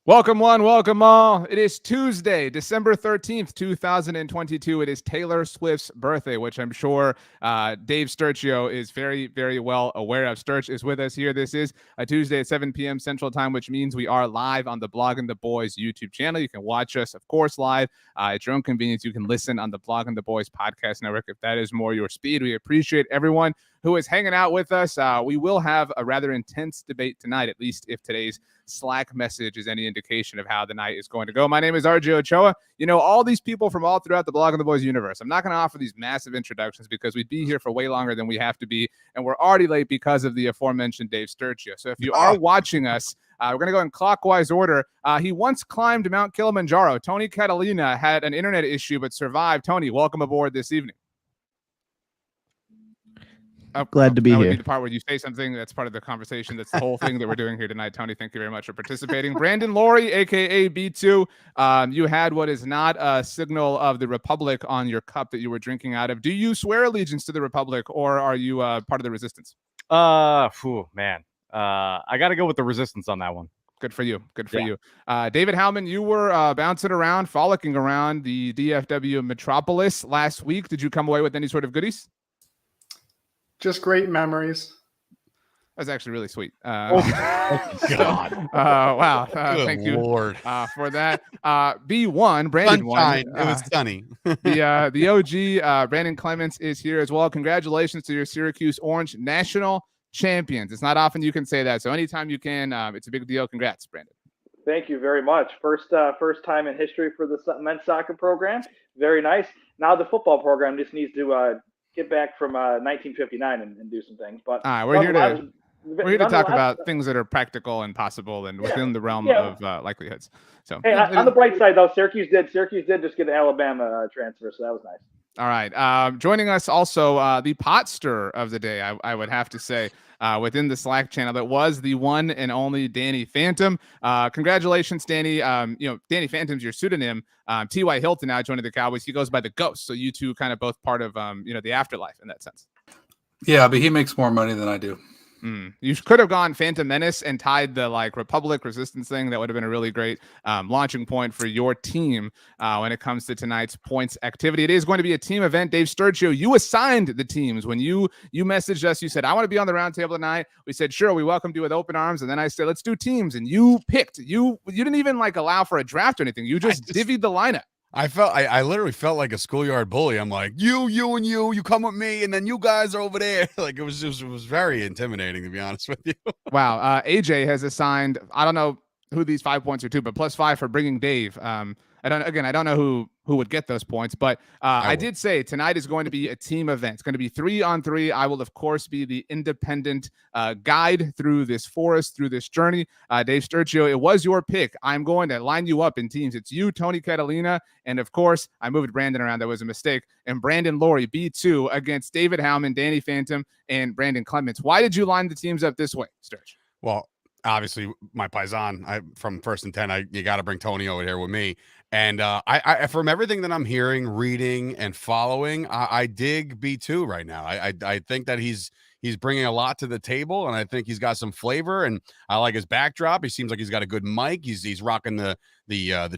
Welcome one, welcome all. It is Tuesday, December 13th, 2022. It is Taylor Swift's birthday, which I'm sure Dave Sturchio is very, very well aware of. Sturch is with us here. This is a Tuesday at 7 p.m. Central Time, which means we are live on the Blogging the Boys YouTube channel. You can watch us, of course, live at your own convenience. You can listen on the Blogging the Boys podcast network if that is more your speed. We appreciate everyone who is hanging out with us. We will have a rather intense debate tonight, at least if today's Slack message is any indication of how the night is going to go. My name is RJ Ochoa. You know, all these people from all throughout the Blogging the Boys universe. I'm not going to offer these massive introductions because we'd be here for way longer than we have to be, and we're already late because of the aforementioned Dave Sturchio. So if you are watching us, we're going to go in clockwise order. He once climbed Mount Kilimanjaro. Tony Catalina had an internet issue but survived. Tony, welcome aboard this evening. Glad to be that here. Would be the part where you say something that's part of the conversation. That's the whole thing that we're doing here tonight. Tony, thank you very much for participating. Brandon Loree, aka B2, you had what is not a signal of the Republic on your cup that you were drinking out of. Do you swear allegiance to the Republic, or are you part of the Resistance? I got to go with the Resistance on that one. Good for you. Good for you. David Howman, you were bouncing around, frolicking around the DFW metropolis last week. Did you come away with any sort of goodies? Just great memories. That's actually really sweet. God. Wow. Good Thank you Lord. For that. B1, Brandon Sunshine. won. It was sunny. The OG, Brandon Clements, is here as well. Congratulations to your Syracuse Orange national champions. It's not often you can say that. So anytime you can, it's a big deal. Congrats, Brandon. Thank you very much. First time in history for the men's soccer program. Very nice. Now the football program just needs to get back from 1959 and do some things. But all right, we're here to talk about things that are practical and possible and within the realm of likelihoods. So, hey, on the bright side though, Syracuse did just get an Alabama transfer, so that was nice. All right. Joining us also the pot stir of the day, I would have to say, within the Slack channel. That was the one and only Danny Phantom. Congratulations, Danny. Danny Phantom's your pseudonym. T.Y. Hilton now joining the Cowboys. He goes by the Ghost. So you two kind of both part of, the afterlife in that sense. Yeah, but he makes more money than I do. You could have gone Phantom Menace and tied the Republic Resistance thing. That would have been a really great launching point for your team when it comes to tonight's points activity. It is going to be a team event. Dave Sturchio, you assigned the teams when you messaged us. You said, I want to be on the roundtable tonight. We said, sure, we welcomed you with open arms. And then I said, let's do teams. And you picked. You didn't even allow for a draft or anything. You just divvied the lineup. I literally felt like a schoolyard bully. I'm like, you and you come with me, and then you guys are over there. It was very intimidating, to be honest with you. Wow. AJ has assigned, I don't know who these 5 points are to, but +5 for bringing Dave. I don't know who would get those points, but I did say tonight is going to be a team event. It's going to be 3-on-3. I will, of course, be the independent guide through this forest, through this journey. Dave Sturchio, it was your pick. I'm going to line you up in teams. It's you, Tony Catalina, and of course, I moved Brandon around. That was a mistake. And Brandon Loree, B2, against David Howman, Danny Phantom, and Brandon Clements. Why did you line the teams up this way, Sturch? Well, obviously, my paisan, from First and 10, you got to bring Tony over here with me. And I from everything that I'm hearing, reading, and following, I dig B2 right now. I think that he's bringing a lot to the table, and I think he's got some flavor. And I like his backdrop. He seems like he's got a good mic. He's rocking the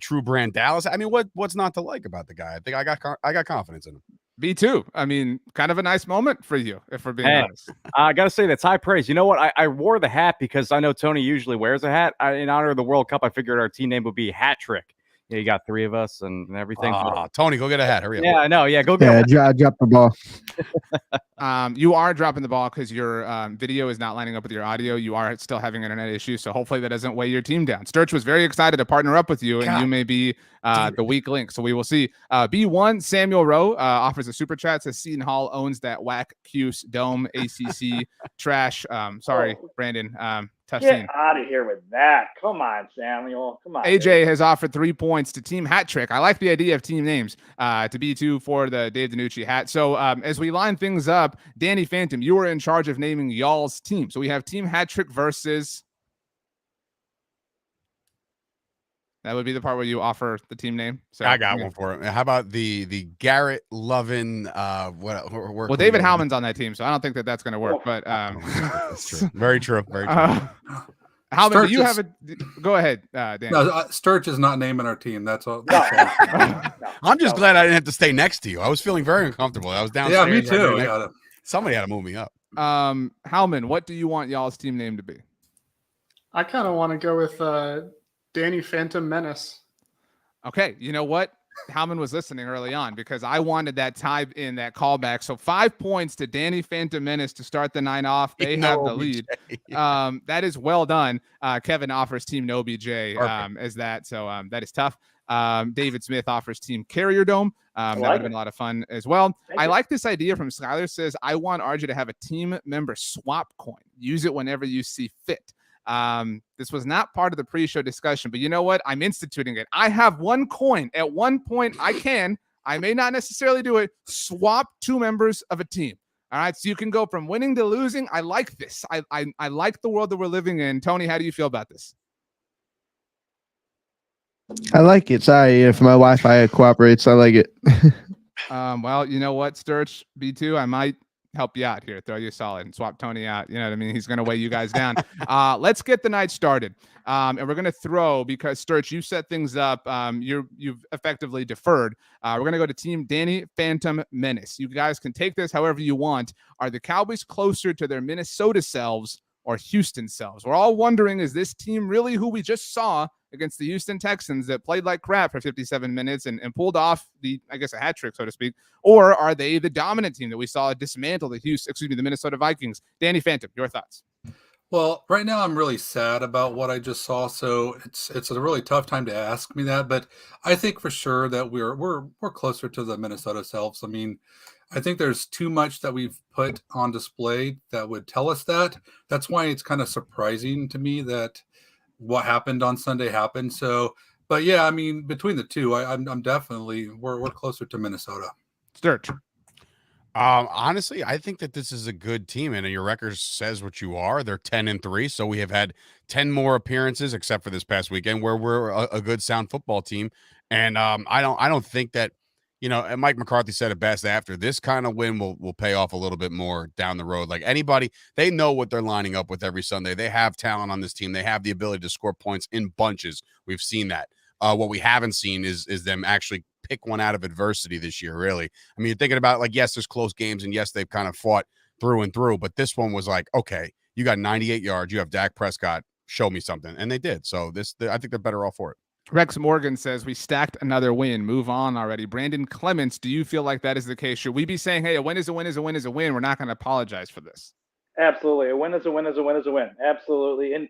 true brand Dallas. I mean, what's not to like about the guy? I think I got confidence in him. B2, I mean, kind of a nice moment for you, if we're being honest. I got to say, that's high praise. You know what? I wore the hat because I know Tony usually wears a hat. In honor of the World Cup, I figured our team name would be Hat Trick. Yeah, you got 3 of us and everything. Tony, go get a hat. Hurry up. Yeah, I know. Yeah, go get I dropped the ball. You are dropping the ball because your video is not lining up with your audio. You are still having internet issues, so hopefully that doesn't weigh your team down. Sturch was very excited to partner up with you, and you may be the weak link, so we will see. B1, Samuel Rowe offers a super chat, says Seton Hall owns that whack Cuse Dome ACC trash. Sorry, Brandon. Tough Get scene. out of here with that. Come on, Samuel. Come on. AJ has offered 3 points to Team Hat Trick. I like the idea of team names to B2 for the Dave DiNucci hat. So as we line things up, Danny Phantom, you were in charge of naming y'all's team. So we have Team Hat Trick versus. That would be the part where you offer the team name. So I got one for it. How about the Garrett Lovin? Well, David Howman's on that team, so I don't think that's going to work. But that's true. Very true. Very true. Howman, do Sturch you is- have a? Go ahead, Dan. No, Sturch is not naming our team. That's all. No. I'm just glad I didn't have to stay next to you. I was feeling very uncomfortable. I was downstairs. Yeah, me right there too. next- Somebody had to move me up. Howman, what do you want y'all's team name to be? I kind of want to go with Danny Phantom Menace. Okay, you know what? Howman was listening early on because I wanted that tie in, that callback. So 5 points to Danny Phantom Menace to start the 9 off. They have the lead. That is well done. Kevin offers team no BJ as that. So that is tough. David Smith offers team Carrier Dome. That would have been a lot of fun as well. I like this idea from Skylar. Says, I want RJ to have a team member swap coin. Use it whenever you see fit. This was not part of the pre-show discussion, but you know what? I'm instituting it. I have one coin. At one point, I may not necessarily do it, swap 2 members of a team. All right. So you can go from winning to losing. I like this. I like the world that we're living in. Tony, how do you feel about this? I like it. Sorry if my Wi-Fi cooperates. I like it. Well, you know what, Sturch, B2, I might help you out here, throw you solid and swap Tony out. You know what I mean? He's going to weigh you guys down. Let's get the night started. And we're going to throw, because Sturch, you set things up. You've effectively deferred. We're going to go to team Danny Phantom Menace. You guys can take this however you want. Are the Cowboys closer to their Minnesota selves or Houston selves? We're all wondering, is this team really who we just saw against the Houston Texans that played like crap for 57 minutes and pulled off a hat trick, so to speak? Or are they the dominant team that we saw dismantle the Minnesota Vikings? Danny Phantom, your thoughts? Well, right now I'm really sad about what I just saw, so it's a really tough time to ask me that. But I think for sure that we're closer to the Minnesota selves. I mean, I think there's too much that we've put on display that would tell us that. That's why it's kind of surprising to me that what happened on Sunday happened. So, but yeah, I mean, between the two, I'm definitely we're closer to Minnesota. Sturch. Honestly, I think that this is a good team, and your record says what you are. They're 10-3, so we have had 10 more appearances, except for this past weekend, where we're a good, sound football team. And I don't think that, and Mike McCarthy said it best after, this kind of win will pay off a little bit more down the road. Like anybody, they know what they're lining up with every Sunday. They have talent on this team. They have the ability to score points in bunches. We've seen that. What we haven't seen is them actually pick one out of adversity this year, really. I mean, you're thinking about, like, yes, there's close games, and yes, they've kind of fought through and through, but this one was like, okay, you got 98 yards, you have Dak Prescott, show me something, and they did. So I think they're better off for it. Rex Morgan says, we stacked another win. Move on already. Brandon Clements, do you feel like that is the case? Should we be saying, hey, a win is a win is a win is a win? We're not going to apologize for this. Absolutely. A win is a win is a win is a win. Absolutely. And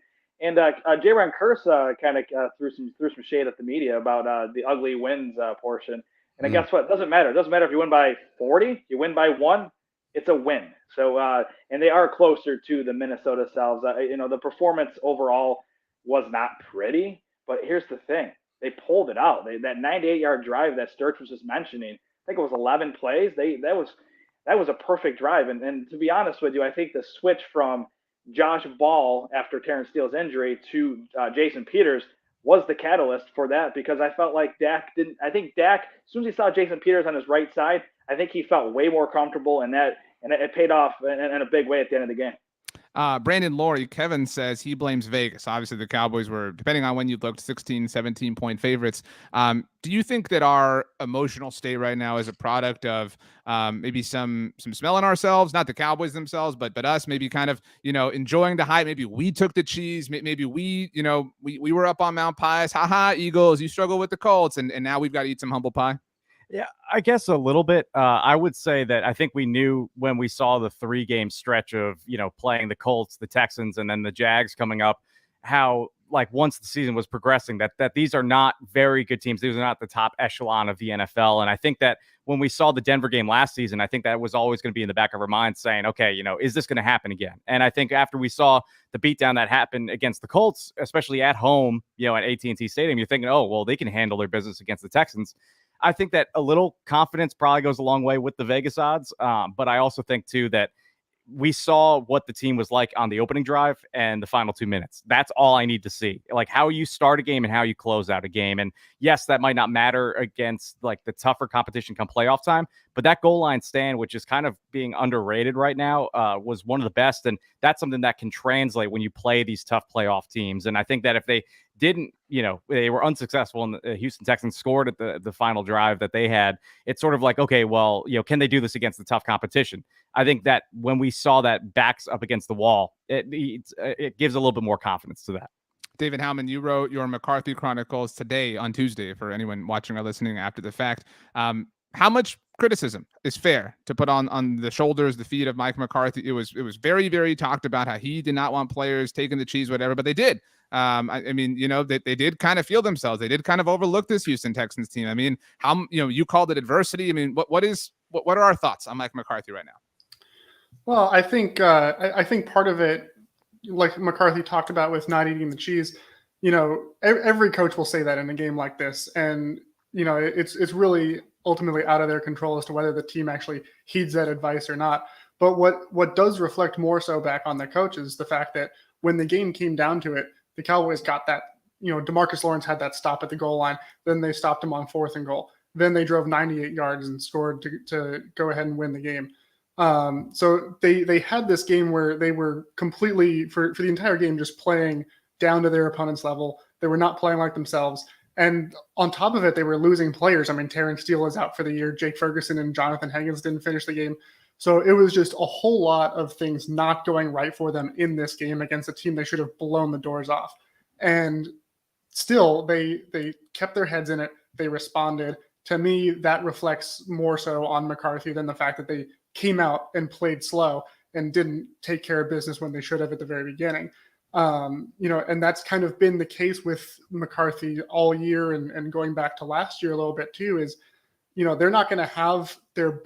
J-Ron Curse kind of threw some shade at the media about the ugly wins portion. And guess what? It doesn't matter. It doesn't matter if you win by 40, you win by 1, it's a win. So, and they are closer to the Minnesota selves. The performance overall was not pretty, but here's the thing. They pulled it out. That 98-yard drive that Sturch was just mentioning, I think it was 11 plays. That was a perfect drive. And to be honest with you, I think the switch from Josh Ball after Terrence Steele's injury to Jason Peters was the catalyst for that, because I felt like Dak, as soon as he saw Jason Peters on his right side, I think he felt way more comfortable, and it paid off in a big way at the end of the game. Brandon Loree, Kevin says he blames Vegas. Obviously, the Cowboys were, depending on when you looked, 16, 17-point favorites. Do you think that our emotional state right now is a product of maybe some smelling ourselves, not the Cowboys themselves, but us maybe kind of, enjoying the hype? Maybe we took the cheese. Maybe we were up on Mount Pius. Ha, Eagles, you struggle with the Colts, and now we've got to eat some humble pie. Yeah, I guess a little bit. I would say that I think we knew when we saw the 3-game stretch of, playing the Colts, the Texans, and then the Jags coming up, how, like, once the season was progressing, that these are not very good teams. These are not the top echelon of the NFL. And I think that when we saw the Denver game last season, I think that was always going to be in the back of our minds saying, okay, is this going to happen again? And I think after we saw the beatdown that happened against the Colts, especially at home, at AT&T Stadium, you're thinking, oh, well, they can handle their business against the Texans. I think that a little confidence probably goes a long way with the Vegas odds. But I also think, too, that we saw what the team was like on the opening drive and the final 2 minutes. That's all I need to see. Like how you start a game and how you close out a game. And yes, that might not matter against like the tougher competition come playoff time, but that goal line stand, which is kind of being underrated right now, was one of the best. And that's something that can translate when you play these tough playoff teams. And I think that if they didn't, they were unsuccessful and the Houston Texans scored at the final drive that they had, it's sort of like, okay, well, can they do this against the tough competition? I think that when we saw that backs up against the wall, it gives a little bit more confidence to that. David Howman, you wrote your McCarthy Chronicles today on Tuesday for anyone watching or listening after the fact. How much criticism is fair to put on the shoulders, the feet of Mike McCarthy? It was very, very talked about how he did not want players taking the cheese, whatever, but they did. I mean, they did kind of feel themselves. They did kind of overlook this Houston Texans team. I mean, how, you called it adversity. I mean, what are our thoughts on Mike McCarthy right now? Well, I think part of it, like McCarthy talked about with not eating the cheese, every coach will say that in a game like this. And, it's really ultimately out of their control as to whether the team actually heeds that advice or not. But what does reflect more so back on the coach is the fact that when the game came down to it, the Cowboys got that, DeMarcus Lawrence had that stop at the goal line. Then they stopped him on 4th and goal. Then they drove 98 yards and scored to go ahead and win the game. So they had this game where they were completely, for the entire game, just playing down to their opponent's level. They were not playing like themselves. And on top of it, they were losing players. I mean, Terrence Steele is out for the year. Jake Ferguson and Jonathan Higgins didn't finish the game. So it was just a whole lot of things not going right for them in this game against a team they should have blown the doors off. And still, they kept their heads in it. They responded. To me, that reflects more so on McCarthy than the fact that they came out and played slow and didn't take care of business when they should have at the very beginning. And that's kind of been the case with McCarthy all year and going back to last year a little bit too, is, they're not going to have their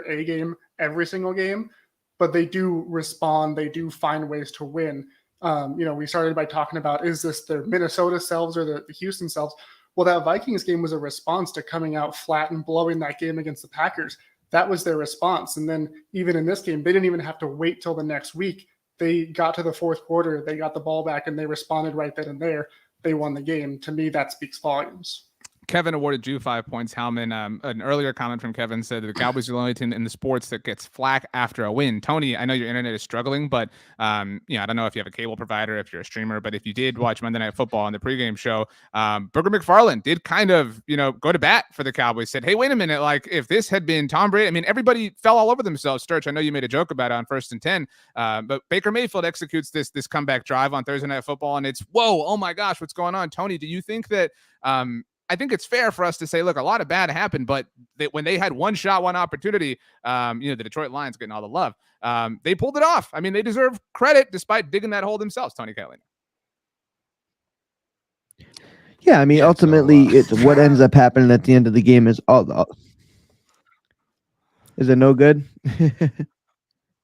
A game every single game, but they do respond. They do find ways to win. We started by talking about, is this the Minnesota selves or the Houston selves? Well, that Vikings game was a response to coming out flat and blowing that game against the Packers. That was their response. And then even in this game, they didn't even have to wait till the next week. They got to the 4th quarter, they got the ball back, and they responded right then and there. They won the game. To me, that speaks volumes. Kevin awarded you 5 points. Howman, an earlier comment from Kevin said that the Cowboys are the only team in the sports that gets flack after a win. Tony, I know your internet is struggling, but I don't know if you have a cable provider, if you're a streamer, but if you did watch Monday Night Football on the pregame show, Booger McFarland did kind of, go to bat for the Cowboys. Said, hey, wait a minute, like if this had been Tom Brady, I mean, everybody fell all over themselves. Sturch, I know you made a joke about it on 1st and 10, but Baker Mayfield executes this comeback drive on Thursday Night Football, and it's whoa, oh my gosh, what's going on? Tony, do you think that? I think it's fair for us to say, look, a lot of bad happened, but when they had one shot, one opportunity, the Detroit Lions getting all the love, they pulled it off. I mean, they deserve credit despite digging that hole themselves, Tony Catalina. Yeah, I mean, ultimately, it's what ends up happening at the end of the game is is it no good?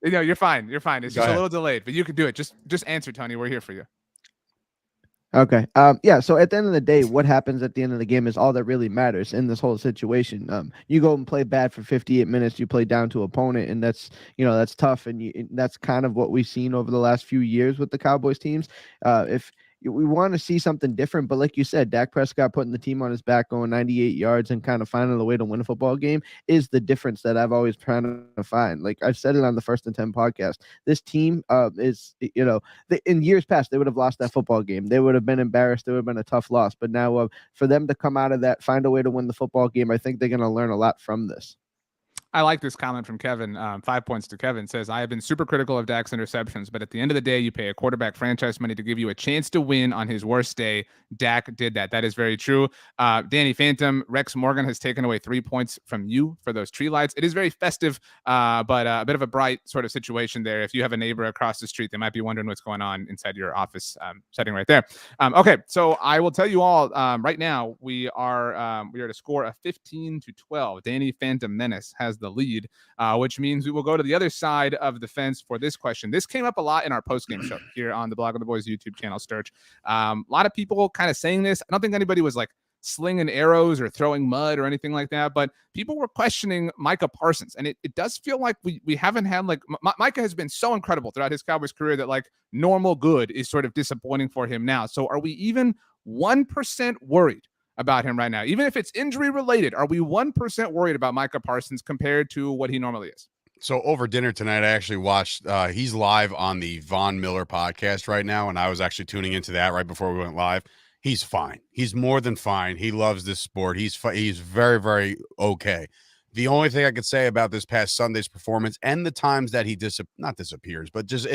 No, you're fine. You're fine. It's Go just ahead. a little delayed, but you can do it. Just answer, Tony. We're here for you. Okay. Yeah. So at the end of the day, what happens at the end of the game is all that really matters in this whole situation. You go and play bad for 58 minutes, you play down to opponent, and that's tough. And that's kind of what we've seen over the last few years with the Cowboys teams. If we want to see something different, but like you said, Dak Prescott putting the team on his back, going 98 yards and kind of finding a way to win a football game is the difference that I've always trying to find. Like I've said it on the 1st and 10 podcast, this team is, in years past, they would have lost that football game. They would have been embarrassed. It would have been a tough loss. But now for them to come out of that, find a way to win the football game, I think they're going to learn a lot from this. I like this comment from Kevin. 5 points to Kevin. Says, I have been super critical of Dak's interceptions, but at the end of the day, you pay a quarterback franchise money to give you a chance to win on his worst day. Dak did that. That is very true. Danny Phantom, Rex Morgan has taken away 3 points from you for those tree lights. It is very festive, but a bit of a bright sort of situation there. If you have a neighbor across the street, they might be wondering what's going on inside your office setting right there. Okay, so I will tell you all right now, we are at a score of 15-12. Danny Phantom Menace has the lead, which means we will go to the other side of the fence for this question. This came up a lot in our postgame show here on the Blog of the Boys YouTube channel, Sturch. A lot of people kind of saying this. I don't think anybody was like slinging arrows or throwing mud or anything like that, but people were questioning Micah Parsons. And it does feel like we haven't had like Micah has been so incredible throughout his Cowboys career that like normal good is sort of disappointing for him now. So are we even 1% worried about him right now? Even if it's injury related, are we 1% worried about Micah Parsons compared to what he normally is? So over dinner tonight, I actually watched, he's live on the Von Miller podcast right now. And I was actually tuning into that right before we went live. He's fine. He's more than fine. He loves this sport. He's very, very okay. The only thing I could say about this past Sunday's performance and the times that he not disappears, but just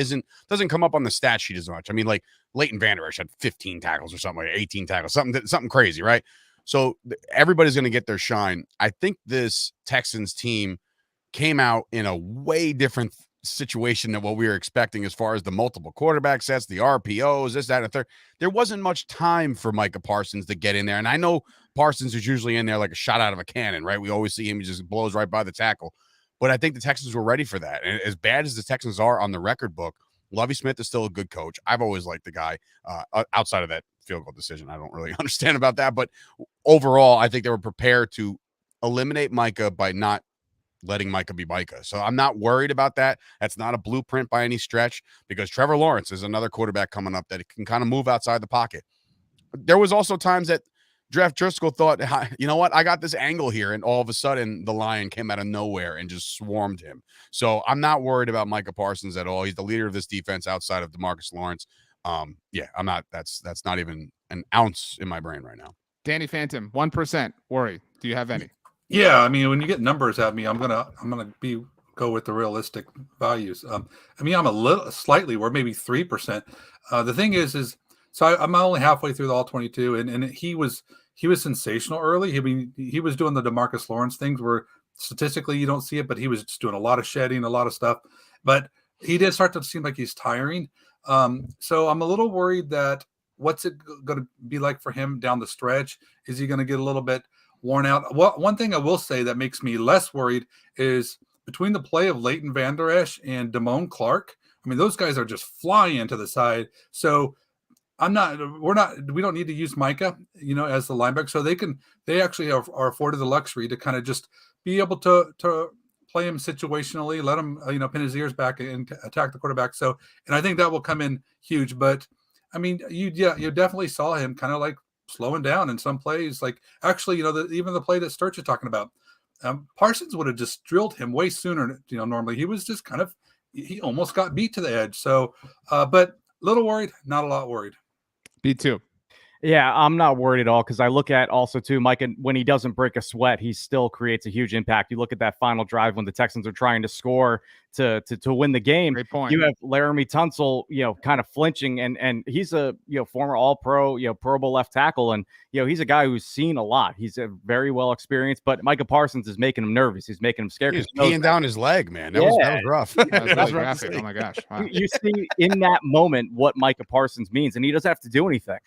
doesn't come up on the stat sheet as much. I mean, like Leighton Vander Esch had 15 tackles or something, like 18 tackles, something crazy, right? So everybody's going to get their shine. I think this Texans team came out in a way different situation than what we were expecting as far as the multiple quarterback sets, the RPOs, this, that, and the third. There wasn't much time for Micah Parsons to get in there. And I know Parsons is usually in there like a shot out of a cannon, right? We always see him, he just blows right by the tackle. But I think the Texans were ready for that. And as bad as the Texans are on the record book, Lovie Smith is still a good coach. I've always liked the guy outside of that field goal decision. I don't really understand about that. But overall, I think they were prepared to eliminate Micah by not letting Micah be Micah. So I'm not worried about that. That's not a blueprint by any stretch, because Trevor Lawrence is another quarterback coming up that can kind of move outside the pocket. There was also times that Jeff Driscoll thought, you know what, I got this angle here, and all of a sudden the Lion came out of nowhere and just swarmed him. So I'm not worried about Micah Parsons at all. He's the leader of this defense outside of DeMarcus Lawrence. Yeah, I'm not. That's not even an ounce in my brain right now. Danny Phantom, 1% worry. Do you have any? Yeah, I mean, when you get numbers at me, I'm gonna go with the realistic values. I mean, I'm a little slightly, or maybe 3%. The thing is so I'm only halfway through the all 22, and he was sensational early. I mean, he was doing the DeMarcus Lawrence things where statistically you don't see it, but he was just doing a lot of shedding, a lot of stuff. But he did start to seem like he's tiring. So I'm a little worried that what's it going to be like for him down the stretch? Is he going to get a little bit worn out? Well, one thing I will say that makes me less worried is between the play of Leighton Vander Esch and Damone Clark. I mean, those guys are just flying to the side. So we don't need to use Micah, as the linebacker. So they actually are afforded the luxury to kind of just be able to play him situationally, let him, pin his ears back and attack the quarterback. So, and I think that will come in huge, but I mean, you definitely saw him kind of like slowing down in some plays. Like actually, even the play that Sturch is talking about, Parsons would have just drilled him way sooner. Normally he was just he almost got beat to the edge. So, but a little worried, not a lot worried. B2. Yeah, I'm not worried at all, because I look at also too, Mike, and when he doesn't break a sweat, he still creates a huge impact. You look at that final drive when the Texans are trying to score to win the game. Great point. You have Laramie Tunsil, kind of flinching, and he's a former All-Pro, Pro Bowl left tackle, and he's a guy who's seen a lot. He's a very well experienced, but Micah Parsons is making him nervous. He's making him scared. He's peeing down his leg, man. That was rough. That was really graphic. Oh my gosh. Wow. You see in that moment what Micah Parsons means, and he doesn't have to do anything.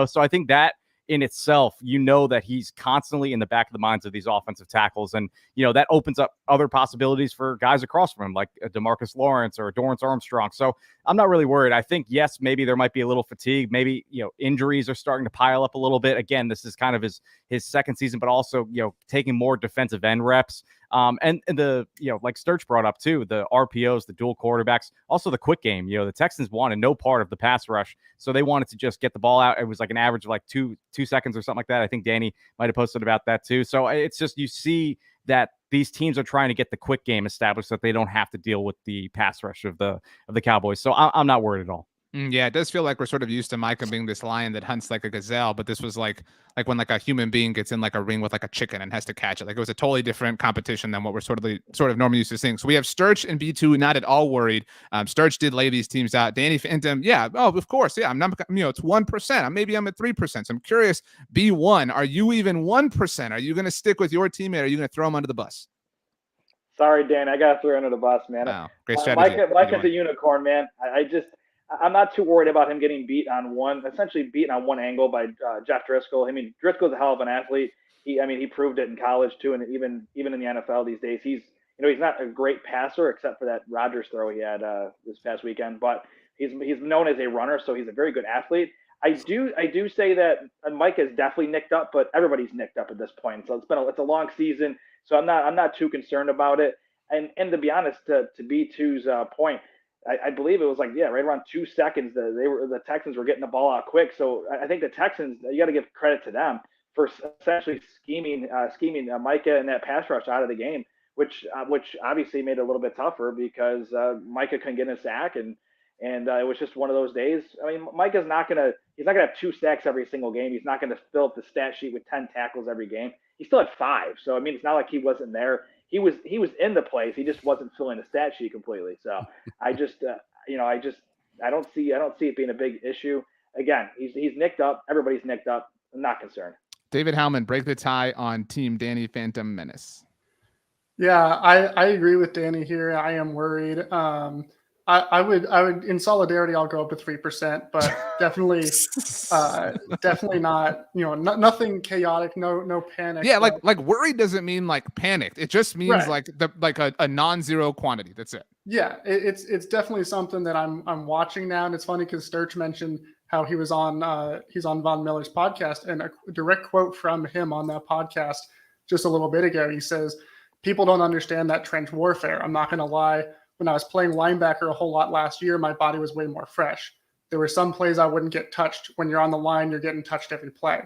So I think that in itself, that he's constantly in the back of the minds of these offensive tackles. And, that opens up other possibilities for guys across from him, like DeMarcus Lawrence or Dorrance Armstrong. So I'm not really worried. I think, yes, maybe there might be a little fatigue. Maybe, injuries are starting to pile up a little bit. Again, this is kind of his second season, but also, taking more defensive end reps. And the, like Sturch brought up too, the RPOs, the dual quarterbacks, also the quick game. The Texans wanted no part of the pass rush. So they wanted to just get the ball out. It was like an average of like two seconds or something like that. I think Danny might have posted about that too. So it's just, you see that these teams are trying to get the quick game established so that they don't have to deal with the pass rush of the Cowboys. So I'm not worried at all. Yeah, it does feel like we're sort of used to Micah being this lion that hunts like a gazelle, but this was like when like a human being gets in like a ring with like a chicken and has to catch it. Like it was a totally different competition than what we're sort of normally used to seeing. So we have Sturch and B2 not at all worried. Sturch did lay these teams out. Danny Phantom, yeah, oh, of course, yeah. I'm not, it's 1%. Maybe I'm at 3%. So I'm curious, B1, are you even 1%? Are you going to stick with your teammate? Or are you going to throw him under the bus? Sorry, Dan, I got to throw under the bus, man. Wow, great strategy. Micah's a unicorn, man. I'm not too worried about him getting beaten on one angle by Jeff Driscoll. I mean, Driscoll's a hell of an athlete. He proved it in college too, and even in the NFL these days. He's not a great passer except for that Rodgers throw he had this past weekend, but he's known as a runner, so he's a very good athlete. I do say that Mike is definitely nicked up, but everybody's nicked up at this point. So it's a long season, so I'm not too concerned about it. And to be honest, to B2's point, I believe it was like right around 2 seconds that the Texans were getting the ball out quick. So I think the Texans, you got to give credit to them for essentially scheming Micah and that pass rush out of the game, which obviously made it a little bit tougher because Micah couldn't get in a sack and it was just one of those days. I mean, Micah's not gonna have 2 sacks every single game. He's not gonna fill up the stat sheet with 10 tackles every game. He still had 5. So I mean, it's not like he wasn't there. He was in the place. He just wasn't filling the stat sheet completely. So I just I don't see it being a big issue. Again, he's nicked up. Everybody's nicked up. I'm not concerned. David Howman, break the tie on Team Danny Phantom Menace. Yeah, I agree with Danny here. I am worried. I would in solidarity, I'll go up to 3%, but definitely not, nothing chaotic, no panic. Yeah, like worried doesn't mean like panicked. It just means like a non-zero quantity. That's it. Yeah, it's definitely something that I'm watching now, and it's funny because Sturch mentioned how he's on Von Miller's podcast, and a direct quote from him on that podcast just a little bit ago. He says, "People don't understand that trench warfare. I'm not going to lie. When I was playing linebacker a whole lot last year, my body was way more fresh. There were some plays I wouldn't get touched. When you're on the line, you're getting touched every play."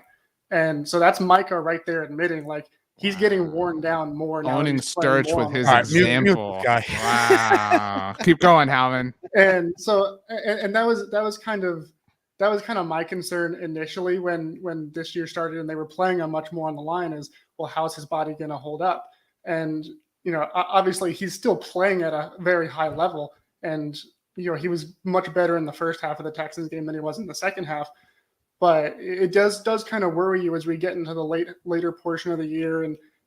And so that's Micah right there admitting like he's getting worn down more now. Owning Sturch with his right, example. guy. Wow. Keep going, Howman. And so and that was kind of my concern initially when this year started and they were playing him much more on the line is, well, how's his body going to hold up? And obviously he's still playing at a very high level, and he was much better in the first half of the Texans game than he was in the second half. But it does kind of worry you as we get into the later portion of the year,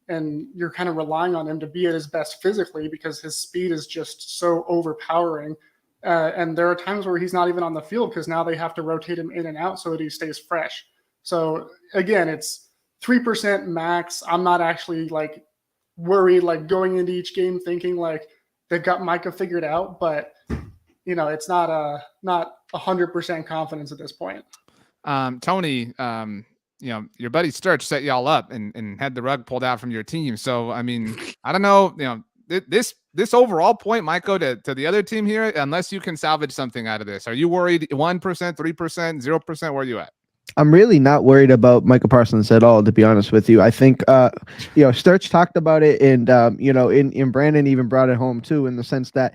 and you're kind of relying on him to be at his best physically because his speed is just so overpowering. And there are times where he's not even on the field because now they have to rotate him in and out so that he stays fresh. So again, it's 3% max. I'm not actually like worried like going into each game thinking like they've got Micah figured out, but it's not 100% confidence at this point. Tony, your buddy Sturch set y'all up and had the rug pulled out from your team. So I mean, I don't know, this overall point might go to the other team here unless you can salvage something out of this. Are you worried 1%, 3%, 0%? Where are you at? I'm really not worried about Micah Parsons at all, to be honest with you. I think, Sturch talked about it, and, and Brandon even brought it home too, in the sense that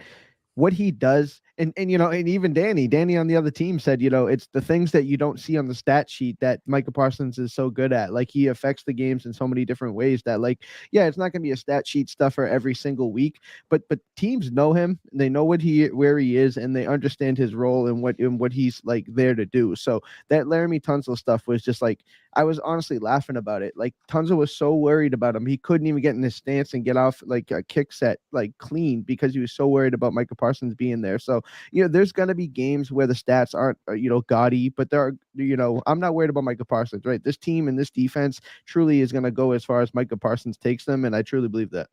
what he does, and even Danny on the other team said, it's the things that you don't see on the stat sheet that Micah Parsons is so good at. Like, he affects the games in so many different ways that, like, yeah, it's not going to be a stat sheet stuffer every single week, but teams know him, they know where he is, and they understand his role and what he's like there to do. So that Laramie Tunsil stuff was just like, I was honestly laughing about it. Like, Tunsil was so worried about him, he couldn't even get in his stance and get off like a kick set like clean because he was so worried about Micah Parsons being there. So there's going to be games where the stats aren't, gaudy, but there are, I'm not worried about Micah Parsons, right? This team and this defense truly is going to go as far as Micah Parsons takes them, and I truly believe that.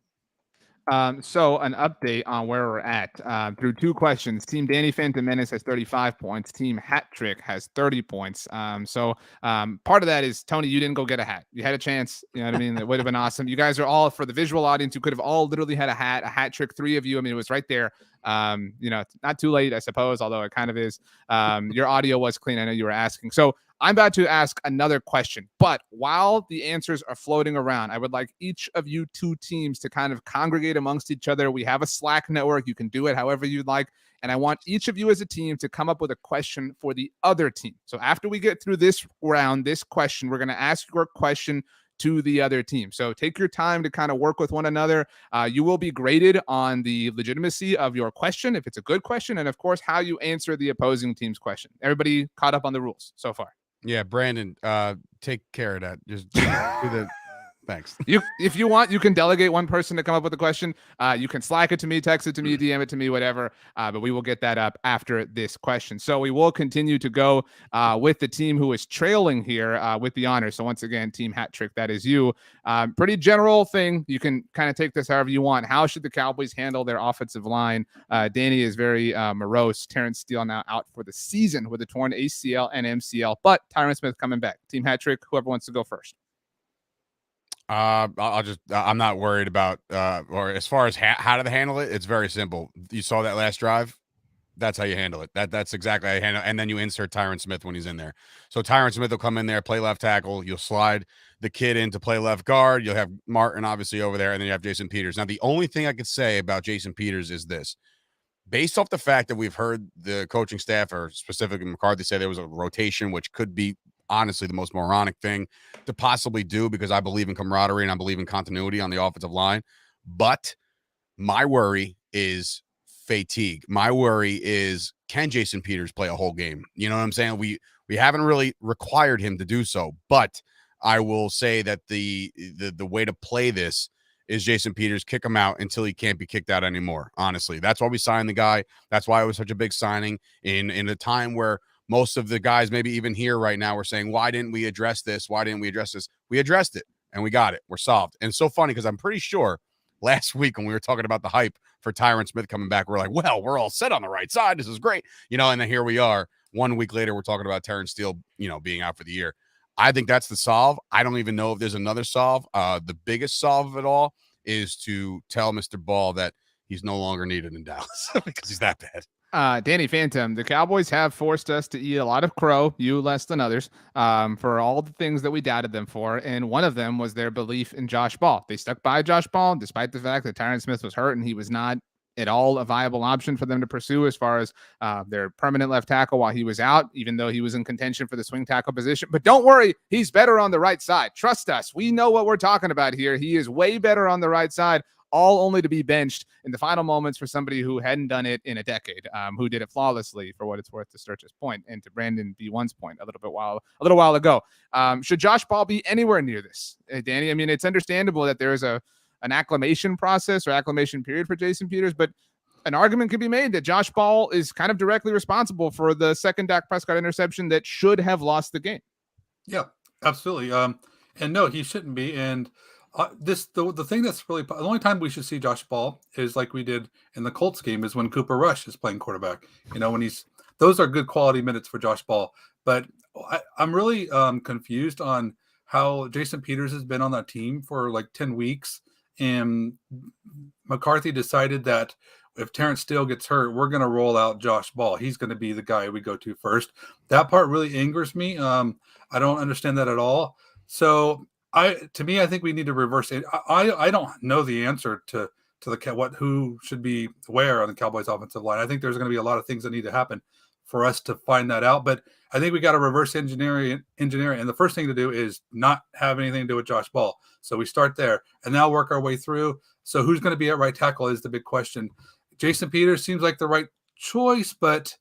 So an update on where we're at through 2 questions. Team Danny Phantom Menace has 35 points. Team Hat Trick has 30 points. So part of that is, Tony, you didn't go get a hat. You had a chance. You know what I mean? It would have been awesome. You guys are all, for the visual audience, you could have all literally had a hat trick. 3 of you. I mean, it was right there. Not too late, I suppose, although it kind of is. Your audio was clean. I know you were asking. So I'm about to ask another question, but while the answers are floating around, I would like each of you 2 teams to kind of congregate amongst each other. We have a Slack network. You can do it however you'd like. And I want each of you as a team to come up with a question for the other team. So after we get through this round, this question, we're going to ask your question to the other team. So take your time to kind of work with one another. You will be graded on the legitimacy of your question, if it's a good question, and of course, how you answer the opposing team's question. Everybody caught up on the rules so far? Yeah, Brandon, take care of that. Just do Thanks. If you want, you can delegate one person to come up with the question. You can Slack it to me, text it to me, DM it to me, whatever. But we will get that up after this question. So we will continue to go with the team who is trailing here with the honor. So once again, Team Hat Trick, that is you. Pretty general thing. You can kind of take this however you want. How should the Cowboys handle their offensive line? Danny is very morose. Terrence Steele now out for the season with a torn ACL and MCL, but Tyron Smith coming back. Team Hat Trick, whoever wants to go first. I'm not worried about, or as far as how to handle it, it's very simple. You saw that last drive. That's how you handle it. That's exactly how you handle it. And then you insert Tyron Smith when he's in there. So Tyron Smith will come in there, play left tackle. You'll slide the kid in to play left guard. You'll have Martin obviously over there, and then you have Jason Peters. Now, the only thing I could say about Jason Peters is this. Based off the fact that we've heard the coaching staff, or specifically McCarthy, say there was a rotation, which could be honestly the most moronic thing to possibly do, because I believe in camaraderie and I believe in continuity on the offensive line. But my worry is fatigue. My worry is, can Jason Peters play a whole game? You know what I'm saying? We haven't really required him to do so, but I will say that the way to play this is Jason Peters, kick him out until he can't be kicked out anymore. Honestly, that's why we signed the guy. That's why it was such a big signing in a time where most of the guys, maybe even here right now, were saying, why didn't we address this? Why didn't we address this? We addressed it and we got it. We're solved. And it's so funny because I'm pretty sure last week when we were talking about the hype for Tyron Smith coming back, we're like, well, we're all set on the right side. This is great. And then here we are 1 week later, we're talking about Terrence Steele, being out for the year. I think that's the solve. I don't even know if there's another solve. The biggest solve of it all is to tell Mr. Ball that he's no longer needed in Dallas because he's that bad. Danny Phantom, the Cowboys have forced us to eat a lot of crow, you less than others, for all the things that we doubted them for. And one of them was their belief in Josh Ball. They stuck by Josh Ball, despite the fact that Tyron Smith was hurt and he was not at all a viable option for them to pursue as far as their permanent left tackle while he was out, even though he was in contention for the swing tackle position. But don't worry, he's better on the right side. Trust us. We know what we're talking about here. He is way better on the right side, all only to be benched in the final moments for somebody who hadn't done it in a decade, who did it flawlessly, for what it's worth, to Sturch's point and to Brandon B1's point a little while ago. Should Josh Ball be anywhere near this, Danny? I mean, it's understandable that there is an acclimation process or acclimation period for Jason Peters, but an argument could be made that Josh Ball is kind of directly responsible for the second Dak Prescott interception that should have lost the game. Yeah, absolutely. And no, he shouldn't be. And the thing that's really, the only time we should see Josh Ball is like we did in the Colts game, is when Cooper Rush is playing quarterback. When those are good quality minutes for Josh Ball. But I'm really confused on how Jason Peters has been on that team for like 10 weeks. And McCarthy decided that if Terrence Steele gets hurt, we're going to roll out Josh Ball. He's going to be the guy we go to first. That part really angers me. I don't understand that at all. So I think we need to reverse it. I don't know the answer to who should be where on the Cowboys offensive line. I think there's going to be a lot of things that need to happen for us to find that out. But I think we got to reverse engineering. And the first thing to do is not have anything to do with Josh Ball. So we start there and now work our way through. So who's going to be at right tackle is the big question. Jason Peters seems like the right choice, but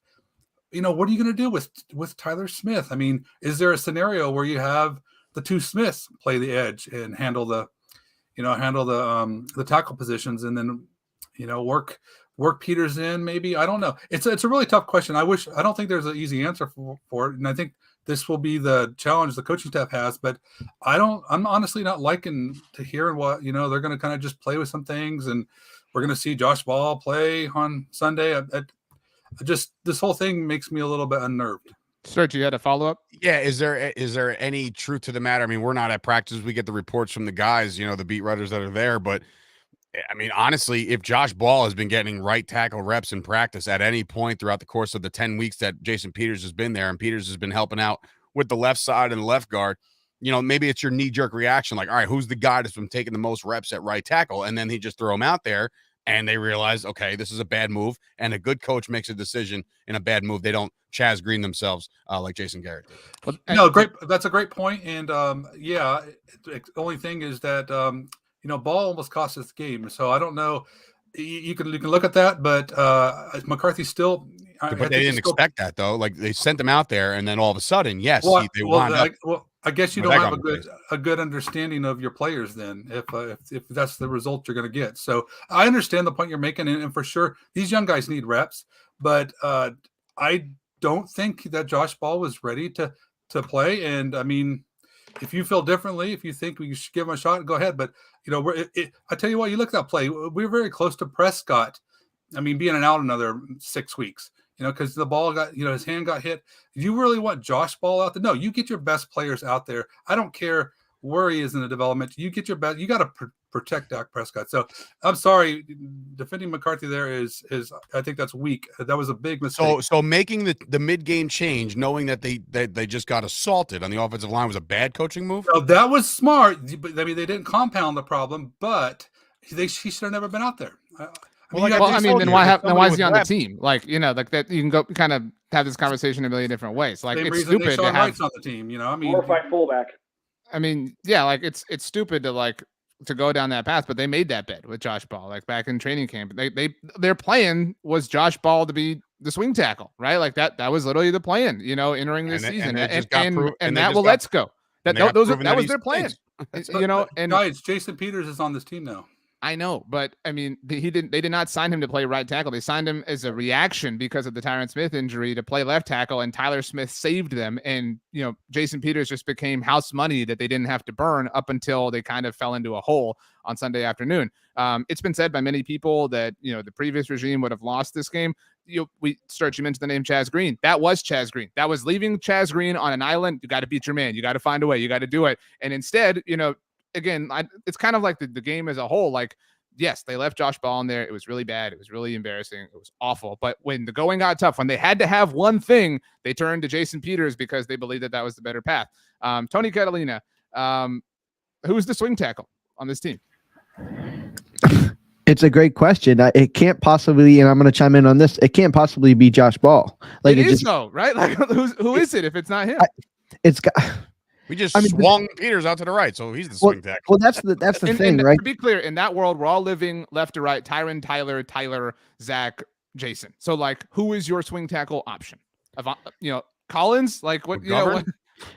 what are you going to do with Tyler Smith? I mean, is there a scenario where you have the two Smiths play the edge and handle the tackle positions, and then work Peters in? Maybe, I don't know. It's a really tough question. I don't think there's an easy answer for it, and I think this will be the challenge the coaching staff has. But I'm honestly not liking to hear what they're going to kind of just play with some things, and we're going to see Josh Ball play on Sunday. This whole thing makes me a little bit unnerved. Serge, you had a follow-up? Yeah. Is there any truth to the matter? I mean, we're not at practice. We get the reports from the guys, the beat writers that are there. But I mean, honestly, if Josh Ball has been getting right tackle reps in practice at any point throughout the course of the 10 weeks that Jason Peters has been there, and Peters has been helping out with the left side and the left guard, maybe it's your knee-jerk reaction. Like, all right, who's the guy that's been taking the most reps at right tackle? And then he just throw him out there. And they realize, okay, this is a bad move, and a good coach makes a decision in a bad move. They don't Chaz Green themselves like Jason Garrett did. No, great. That's a great point. And the only thing is that Ball almost cost us the game. So I don't know. You can look at that, but McCarthy still. But they didn't expect that though. Like, they sent them out there, and then all of a sudden, yes, they wound up. I guess you With don't egg have on the face. a good understanding of your players then, if that's the result you're going to get. So I understand the point you're making, and for sure these young guys need reps, but I don't think that Josh Ball was ready to play. And I mean, if you feel differently, if you think we should give him a shot, go ahead. But you know, I tell you what, you look at that play. We were very close to Prescott. I mean, being out another 6 weeks. You know, because the ball got, his hand got hit. You really want Josh Ball out there? No, you get your best players out there. I don't care where he is in the development. You get your best. You got to protect Dak Prescott. So I'm sorry, defending McCarthy there is I think that's weak. That was a big mistake. So making the mid game change, knowing that they just got assaulted on the offensive line, was a bad coaching move. So that was smart. I mean, they didn't compound the problem, but he should have never been out there. Then why is he on the team? Like, like that, you can go kind of have this conversation a million different ways. Like, same it's reason stupid to have Wright's on the team. I mean, glorified fullback. I mean, yeah, like it's stupid to go down that path, but they made that bet with Josh Ball, like back in training camp. Their plan was Josh Ball to be the swing tackle, right? Like that was literally the plan, entering this season, and that will let's go. That was their plan, and guys, Jason Peters is on this team now. I know, but I mean, they did not sign him to play right tackle. They signed him as a reaction because of the Tyron Smith injury to play left tackle, and Tyler Smith saved them. And, Jason Peters just became house money that they didn't have to burn up until they kind of fell into a hole on Sunday afternoon. It's been said by many people that, the previous regime would have lost this game. You mentioned the name Chaz Green. That was Chaz Green. That was leaving Chaz Green on an island. You got to beat your man. You got to find a way. You got to do it. And instead, again, it's kind of like the game as a whole. Like, yes, they left Josh Ball in there. It was really bad. It was really embarrassing. It was awful. But when the going got tough, when they had to have one thing, they turned to Jason Peters because they believed that was the better path. Tony Catalina, who's the swing tackle on this team? It's a great question. It can't possibly, and I'm going to chime in on this. It can't possibly be Josh Ball. Like it is though, right? Like who is it if it's not him? It's got. We just swung Peters out to the right, so he's the swing tackle. Well, that's the thing, right? To be clear, in that world, we're all living left to right. Tyron, Tyler, Zach, Jason. So, like, who is your swing tackle option? Collins? Like, what? What?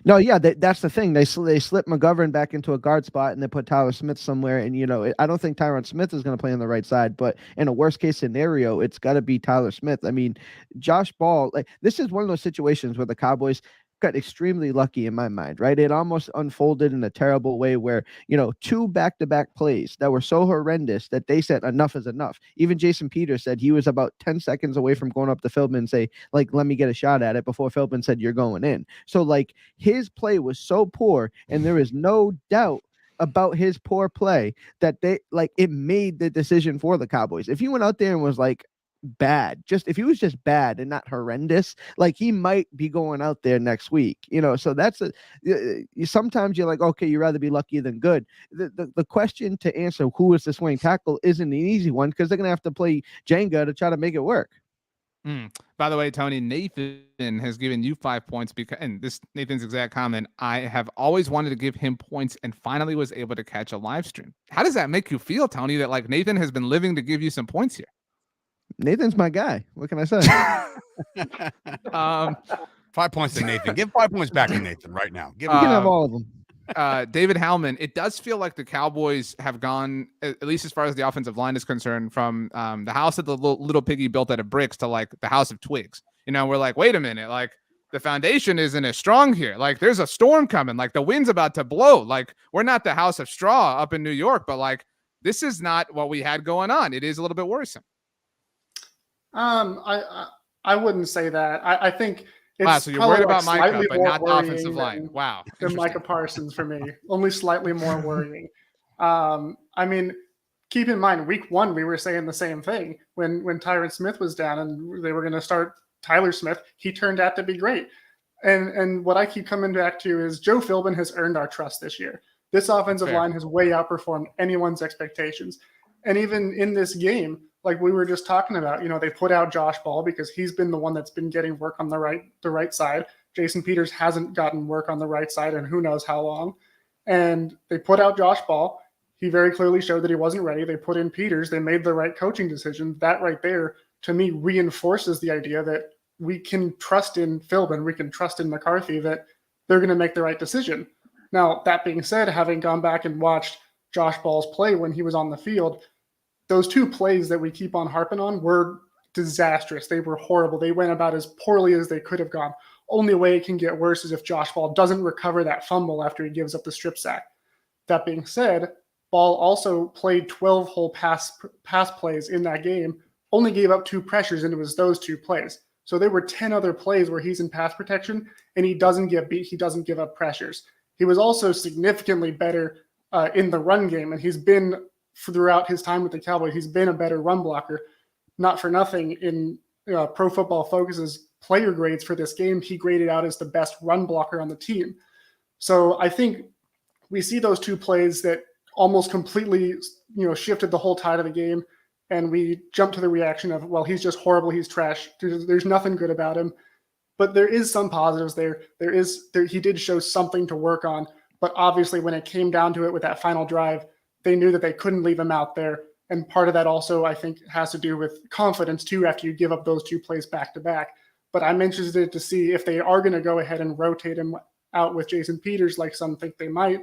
No, yeah, that's the thing. They slip McGovern back into a guard spot and they put Tyler Smith somewhere. And, I don't think Tyron Smith is going to play on the right side, but in a worst case scenario, it's got to be Tyler Smith. I mean, Josh Ball, like, this is one of those situations where the Cowboys got extremely lucky in my mind, right? It almost unfolded in a terrible way where, 2 back-to-back plays that were so horrendous that they said enough is enough. Even Jason Peters said he was about 10 seconds away from going up to Philbin and say, like, let me get a shot at it before Philbin said, you're going in. So, like, his play was so poor, and there is no doubt about his poor play that it made the decision for the Cowboys. If he went out there and was like, bad, if he was just bad and not horrendous, like, he might be going out there next week, so that's sometimes you're like, okay, you'd rather be lucky than good. The question to answer who is the swing tackle isn't an easy one because they're gonna have to play Jenga to try to make it work. By the way, Tony, Nathan has given you 5 points and this Nathan's exact comment, I have always wanted to give him points and finally was able to catch a live stream. How does that make you feel, Tony, that like Nathan has been living to give you some points here? Nathan's my guy. What can I say? 5 points to Nathan. Give 5 points back to Nathan right now. You can have all of them. David Howman, it does feel like the Cowboys have gone, at least as far as the offensive line is concerned, from the house that the little piggy built out of bricks to like the house of twigs. We're like, wait a minute, like the foundation isn't as strong here. Like there's a storm coming. Like the wind's about to blow. Like we're not the house of straw up in New York, but like this is not what we had going on. It is a little bit worrisome. I wouldn't say that. I think it's wow, so you're worried about Micah, but not the offensive line. Wow. Than Micah Parsons for me. Only slightly more worrying. I mean, keep in mind, week 1, we were saying the same thing. When Tyron Smith was down and they were going to start Tyler Smith, he turned out to be great. And what I keep coming back to is Joe Philbin has earned our trust this year. This offensive line has way outperformed anyone's expectations. And even in this game, like we were just talking about, they put out Josh Ball because he's been the one that's been getting work on the right side. Jason Peters hasn't gotten work on the right side and who knows how long. And they put out Josh Ball. He very clearly showed that he wasn't ready. They put in Peters. They made the right coaching decision. That right there, to me, reinforces the idea that we can trust in Philbin, we can trust in McCarthy that they're going to make the right decision. Now, that being said, having gone back and watched Josh Ball's play when he was on the field, those 2 plays that we keep on harping on were disastrous. They were horrible. They went about as poorly as they could have gone. Only way it can get worse is if Josh Ball doesn't recover that fumble after he gives up the strip sack. That being said, Ball also played 12 whole pass plays in that game, only gave up 2 pressures, and it was those 2 plays. So there were 10 other plays where he's in pass protection, and he doesn't get beat. He doesn't give up pressures. He was also significantly better in the run game, and he's been, throughout his time with the Cowboys, he's been a better run blocker. Not for nothing, in Pro Football Focus's player grades for this game, he graded out as the best run blocker on the team. So I think we see those 2 plays that almost completely, shifted the whole tide of the game, and we jump to the reaction of, well, he's just horrible, he's trash. There's nothing good about him. But there is some positives there. He did show something to work on, but obviously when it came down to it with that final drive, they knew that they couldn't leave him out there. And part of that also, I think, has to do with confidence too, after you give up those 2 plays back to back. But I'm interested to see if they are going to go ahead and rotate him out with Jason Peters, like some think they might.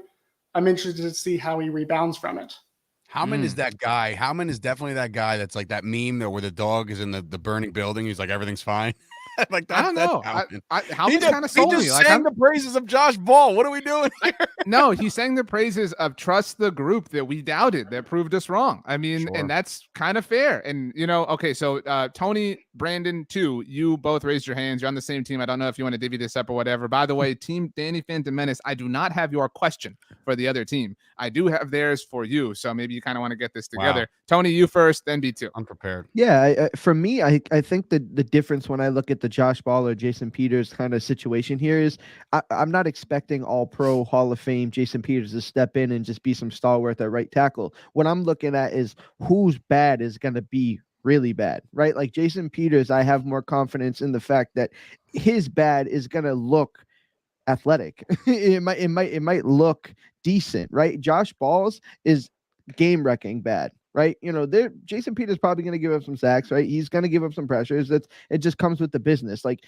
I'm interested to see how he rebounds from it. Howman is that guy. Howman is definitely that guy that's like that meme there where the dog is in the burning building. He's like, everything's fine. Like that, I don't know. Howman's he kind of sold just me. Like, sang the praises of Josh Ball. What are we doing here? No, he sang the praises of trust the group that we doubted, that proved us wrong. I mean, Sure. and that's kind of fair. And, okay, so Tony, Brandon, too, you both raised your hands. You're on the same team. I don't know if you want to divvy this up or whatever. By the way, Team Danny Phantom Menace, I do not have your question for the other team. I do have theirs for you. So maybe you kind of want to get this together. Wow. Tony, you first, then B2. Unprepared. Yeah, for me, I think that the difference when I look at the Josh Ball or Jason Peters kind of situation here is I'm not expecting all-pro Hall of Fame Jason Peters to step in and just be some stalwart at right tackle. What I'm looking at is who's bad is going to be really bad, right? Like Jason Peters, I have more confidence in the fact that his bad is going to look athletic. it might look decent, right? Josh Ball's is game-wrecking bad. Right, Jason Peters probably going to give up some sacks, right? He's going to give up some pressures. It just comes with the business. Like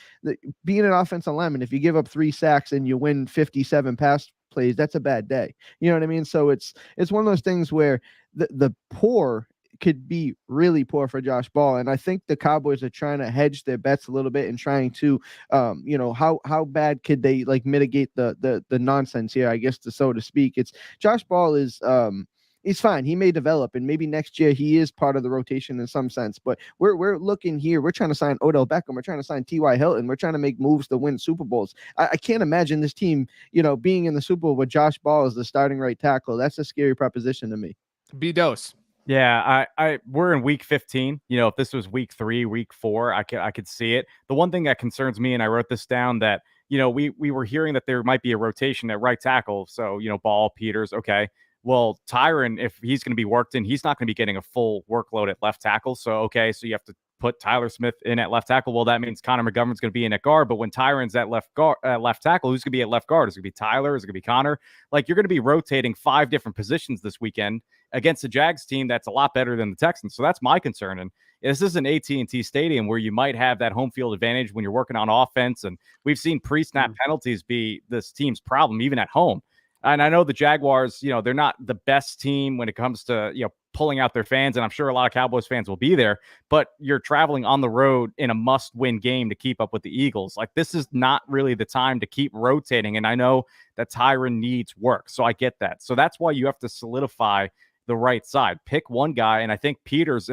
being an offensive lineman, if you give up 3 sacks and you win 57 pass plays, that's a bad day. You know what I mean? So it's one of those things where the poor could be really poor for Josh Ball, and I think the Cowboys are trying to hedge their bets a little bit and trying to, how bad could they like mitigate the nonsense here? I guess so to speak. It's Josh Ball is. He's fine. He may develop, and maybe next year he is part of the rotation in some sense. But we're looking here. We're trying to sign Odell Beckham. We're trying to sign T.Y. Hilton. We're trying to make moves to win Super Bowls. I can't imagine this team, being in the Super Bowl with Josh Ball as the starting right tackle. That's a scary proposition to me. B-Dose. Yeah, we're in week 15. If this was week 3, week 4, I could see it. The one thing that concerns me, and I wrote this down, that we were hearing that there might be a rotation at right tackle. So Ball, Peters, okay. Well, Tyron, if he's going to be worked in, he's not going to be getting a full workload at left tackle. So, okay, so you have to put Tyler Smith in at left tackle. Well, that means Connor McGovern's going to be in at guard. But when Tyron's at left tackle, who's going to be at left guard? Is it going to be Tyler? Is it going to be Connor? Like, you're going to be rotating 5 different positions this weekend against a Jags team that's a lot better than the Texans. So that's my concern. And this is an AT&T Stadium where you might have that home field advantage when you're working on offense. And we've seen pre-snap penalties be this team's problem, even at home. And I know the Jaguars, they're not the best team when it comes to, pulling out their fans. And I'm sure a lot of Cowboys fans will be there, but you're traveling on the road in a must-win game to keep up with the Eagles. Like, this is not really the time to keep rotating. And I know that Tyron needs work. So I get that. So that's why you have to solidify the right side. Pick one guy. And I think Peters,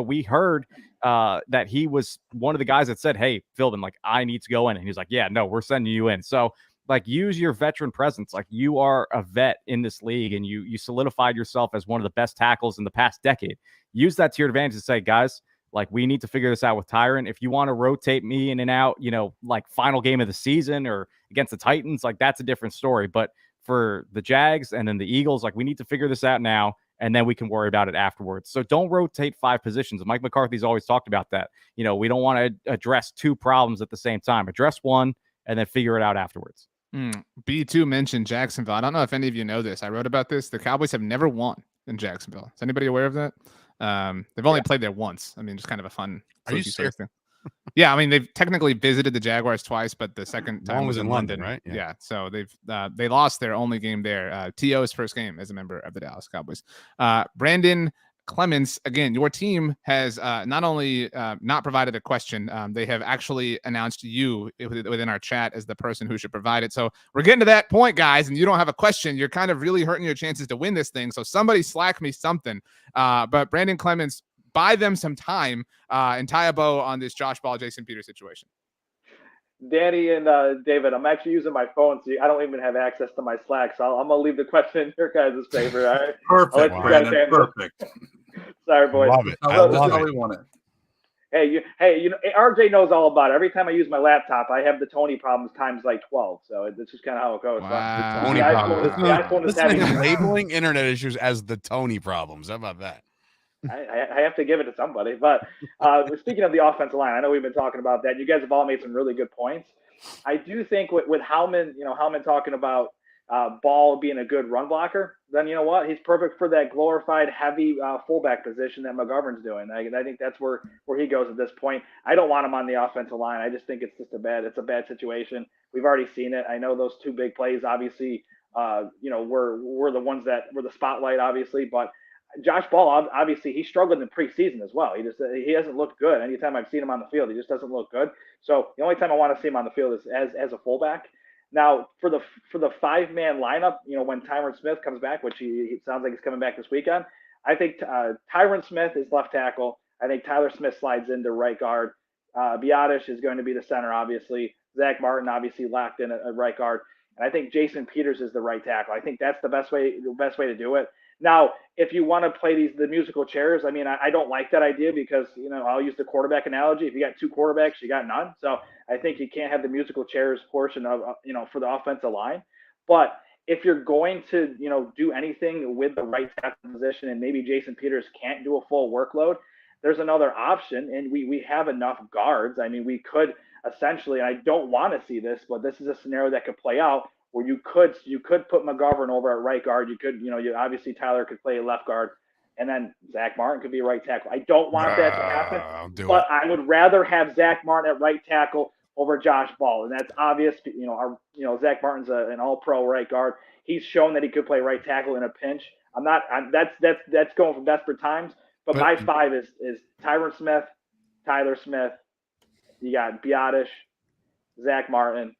we heard that he was one of the guys that said, hey, Philbin, like, I need to go in. And he's like, yeah, no, we're sending you in. So, like, use your veteran presence. Like, you are a vet in this league, and you solidified yourself as one of the best tackles in the past decade. Use that to your advantage to say, guys, like, we need to figure this out with Tyron. If you want to rotate me in and out, like final game of the season or against the Titans, like, that's a different story. But for the Jags and then the Eagles, like, we need to figure this out now, and then we can worry about it afterwards. So don't rotate 5 positions. Mike McCarthy's always talked about that. We don't want to address 2 problems at the same time. Address one and then figure it out afterwards. B2 mentioned Jacksonville. I don't know if any of you know this. I wrote about this. The Cowboys have never won in Jacksonville. Is anybody aware of that? They've only played there once. I mean, just kind of a fun. Are you serious? Yeah, I mean they've technically visited the Jaguars twice, but the second time One was in London, right? Yeah. So they lost their only game there. T.O.'s first game as a member of the Dallas Cowboys. Brandon Clements, again, your team has not only not provided a question, they have actually announced you within our chat as the person who should provide it. So we're getting to that point, guys, and you don't have a question. You're kind of really hurting your chances to win this thing. So somebody slack me something. But Brandon Clements, buy them some time and tie a bow on this Josh Ball, Jason Peters situation. Danny and David, I'm actually using my phone, so I don't even have access to my Slack. So I'm going to leave the question in your guys' favor. All right? Perfect, Brandon. Perfect. Sorry, boys. Love it. That's how we want it. Hey, RJ knows all about it. Every time I use my laptop, I have the Tony problems times like 12. So it's just kind of how it goes. Wow. Tony iPhone is having labeling internet issues as the Tony problems. How about that? I have to give it to somebody. But speaking of the offensive line, I know we've been talking about that. You guys have all made some really good points. I do think with Howman, Howman talking about Ball being a good run blocker, then you know what? He's perfect for that glorified heavy fullback position that McGovern's doing. I think that's where he goes at this point. I don't want him on the offensive line. I just think it's a bad situation. We've already seen it. I know those two big plays, obviously, were the ones that were the spotlight, obviously, but Josh Ball, obviously, he struggled in preseason as well. He hasn't looked good. Anytime I've seen him on the field, he just doesn't look good. So the only time I want to see him on the field is as a fullback. Now, for the 5-man lineup, when Tyron Smith comes back, which he sounds like he's coming back this weekend, I think Tyron Smith is left tackle. I think Tyler Smith slides into right guard. Biadasz is going to be the center, obviously. Zach Martin obviously locked in at right guard, and I think Jason Peters is the right tackle. I think that's the best way to do it. Now, if you want to play the musical chairs, I mean, I don't like that idea because, I'll use the quarterback analogy. If you got two quarterbacks, you got none. So I think you can't have the musical chairs portion of, for the offensive line. But if you're going to, do anything with the right tackle position and maybe Jason Peters can't do a full workload, there's another option. And we have enough guards. I mean, we could essentially, and I don't want to see this, but this is a scenario that could play out, where you could put McGovern over at right guard. You could, obviously Tyler could play left guard, and then Zach Martin could be right tackle. I don't want that to happen, but I would rather have Zach Martin at right tackle over Josh Ball, and that's obvious. Zach Martin's an All-Pro right guard. He's shown that he could play right tackle in a pinch. That's going from desperate times. But my 5 is Tyron Smith, Tyler Smith. You got Biadasz, Zach Martin.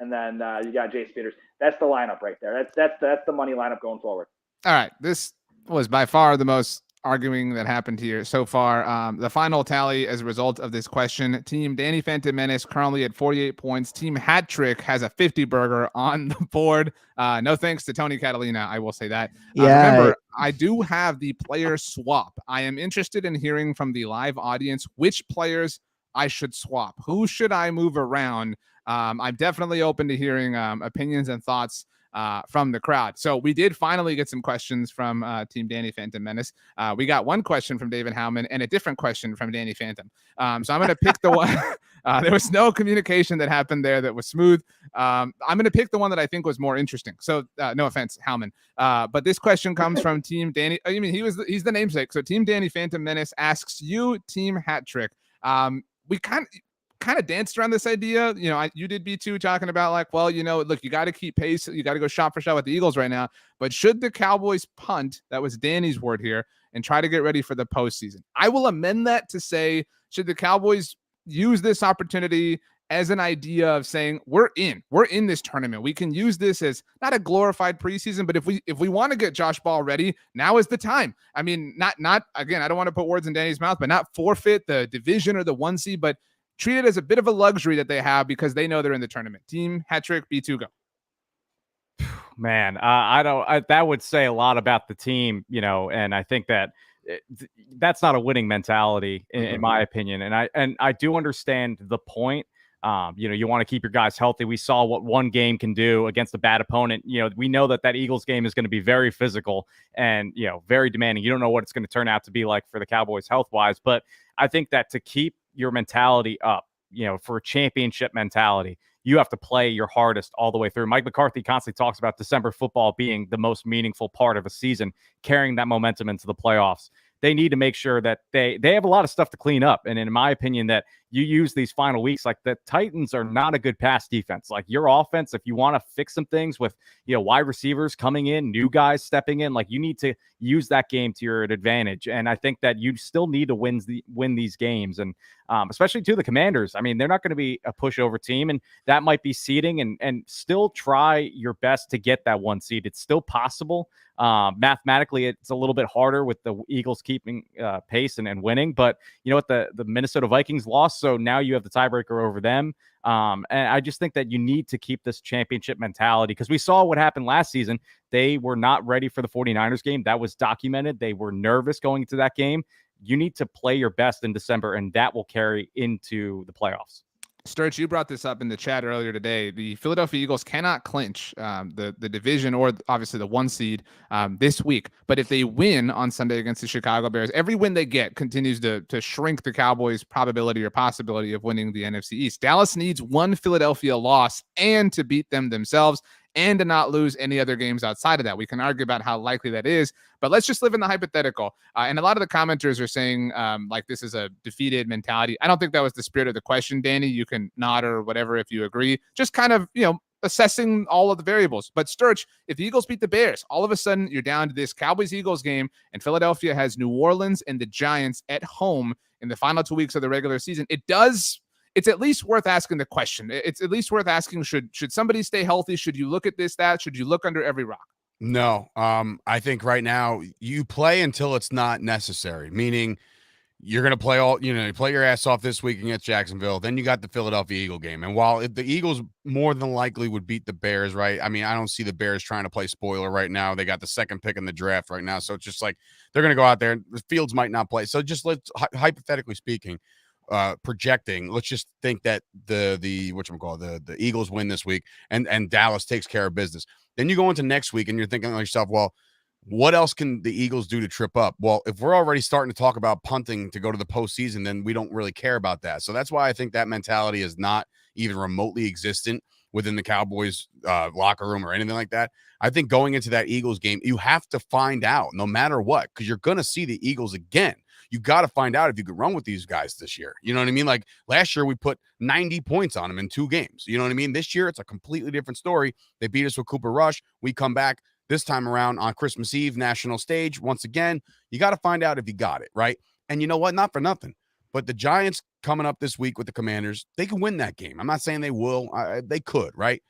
And then you got Jace Peters. That's the lineup right there. That's the money lineup going forward. All right. This was by far the most arguing that happened here so far. The final tally as a result of this question: Team Danny Phantom Menace currently at 48 points. Team Hat Trick has a 50 burger on the board. No thanks to Tony Catalina, I will say that. Yeah. Remember, I do have the player swap. I am interested in hearing from the live audience which players I should swap. Who should I move around? I'm definitely open to hearing opinions and thoughts from the crowd. So we did finally get some questions from Team Danny Phantom Menace. We got one question from David Howman and a different question from Danny Phantom. So I'm going to pick the one. There was no communication that happened there that was smooth. I'm going to pick the one that I think was more interesting. So no offense, Howman. But this question comes from Team Danny. I mean, he's the namesake. So Team Danny Phantom Menace asks you, Team Hat Trick. We kind of danced around this idea. You did B2 talking about like, well, look, you got to keep pace. You got to go shot for shot with the Eagles right now. But should the Cowboys punt, that was Danny's word here, and try to get ready for the postseason? I will amend that to say, should the Cowboys use this opportunity as an idea of saying, we're in this tournament. We can use this as not a glorified preseason, but if we want to get Josh Ball ready, now is the time. I mean, not again, I don't want to put words in Danny's mouth, but not forfeit the division or the 1 seed, but treat it as a bit of a luxury that they have because they know they're in the tournament. Team Hat Trick, B2, go. Man, that would say a lot about the team, and I think that that's not a winning mentality in my opinion. And I do understand the point. You want to keep your guys healthy. We saw what one game can do against a bad opponent. We know that Eagles game is going to be very physical and, very demanding. You don't know what it's going to turn out to be like for the Cowboys health-wise, but I think that to keep your mentality up, for a championship mentality, you have to play your hardest all the way through. Mike McCarthy constantly talks about December football being the most meaningful part of a season, carrying that momentum into the playoffs. They need to make sure that they have a lot of stuff to clean up. And in my opinion, that you use these final weeks. Like the Titans are not a good pass defense. Like your offense, if you want to fix some things with, wide receivers coming in, new guys stepping in, like you need to use that game to your advantage. And I think that you still need to win these games. And especially to the Commanders. I mean, they're not going to be a pushover team, and that might be seeding, and still try your best to get that 1 seed. It's still possible. Mathematically, it's a little bit harder with the Eagles keeping pace and winning. But you know what? The Minnesota Vikings lost, so now you have the tiebreaker over them. And I just think that you need to keep this championship mentality, because we saw what happened last season. They were not ready for the 49ers game. That was documented. They were nervous going into that game. You need to play your best in December, and that will carry into the playoffs. Sturch, you brought this up in the chat earlier today. The Philadelphia Eagles cannot clinch the division or obviously the 1 seed this week. But if they win on Sunday against the Chicago Bears, every win they get continues to shrink the Cowboys' probability or possibility of winning the NFC East. Dallas needs 1 Philadelphia loss and to beat them themselves, and to not lose any other games outside of that. We can argue about how likely that is, but let's just live in the hypothetical. And a lot of the commenters are saying like this is a defeated mentality. I don't think that was the spirit of the question, Danny. You can nod or whatever if you agree. Just kind of, assessing all of the variables. But Sturch, if the Eagles beat the Bears, all of a sudden you're down to this Cowboys-Eagles game, and Philadelphia has New Orleans and the Giants at home in the final 2 weeks of the regular season. It's at least worth asking the question. It's at least worth asking, should somebody stay healthy? Should you look at that? Should you look under every rock? No. I think right now you play until it's not necessary, meaning you're going to play you play your ass off this week against Jacksonville. Then you got the Philadelphia Eagle game. And while the Eagles more than likely would beat the Bears, right? I mean, I don't see the Bears trying to play spoiler right now. They got the 2nd pick in the draft right now. So it's just like they're going to go out there and the Fields might not play. So just hypothetically speaking, projecting, let's just think that the Eagles win this week and Dallas takes care of business. Then you go into next week and you're thinking to yourself, well, what else can the Eagles do to trip up? Well, if we're already starting to talk about punting to go to the postseason, then we don't really care about that. So that's why I think that mentality is not even remotely existent within the Cowboys locker room or anything like that. I think going into that Eagles game, you have to find out no matter what, because you're going to see the Eagles again. You got to find out if you could run with these guys this year. You know what I mean? Like last year, we put 90 points on them in 2 games. You know what I mean? This year, it's a completely different story. They beat us with Cooper Rush. We come back this time around on Christmas Eve, national stage. Once again, you got to find out if you got it, right? And you know what? Not for nothing, but the Giants coming up this week with the Commanders, they can win that game. I'm not saying they will. They could, right?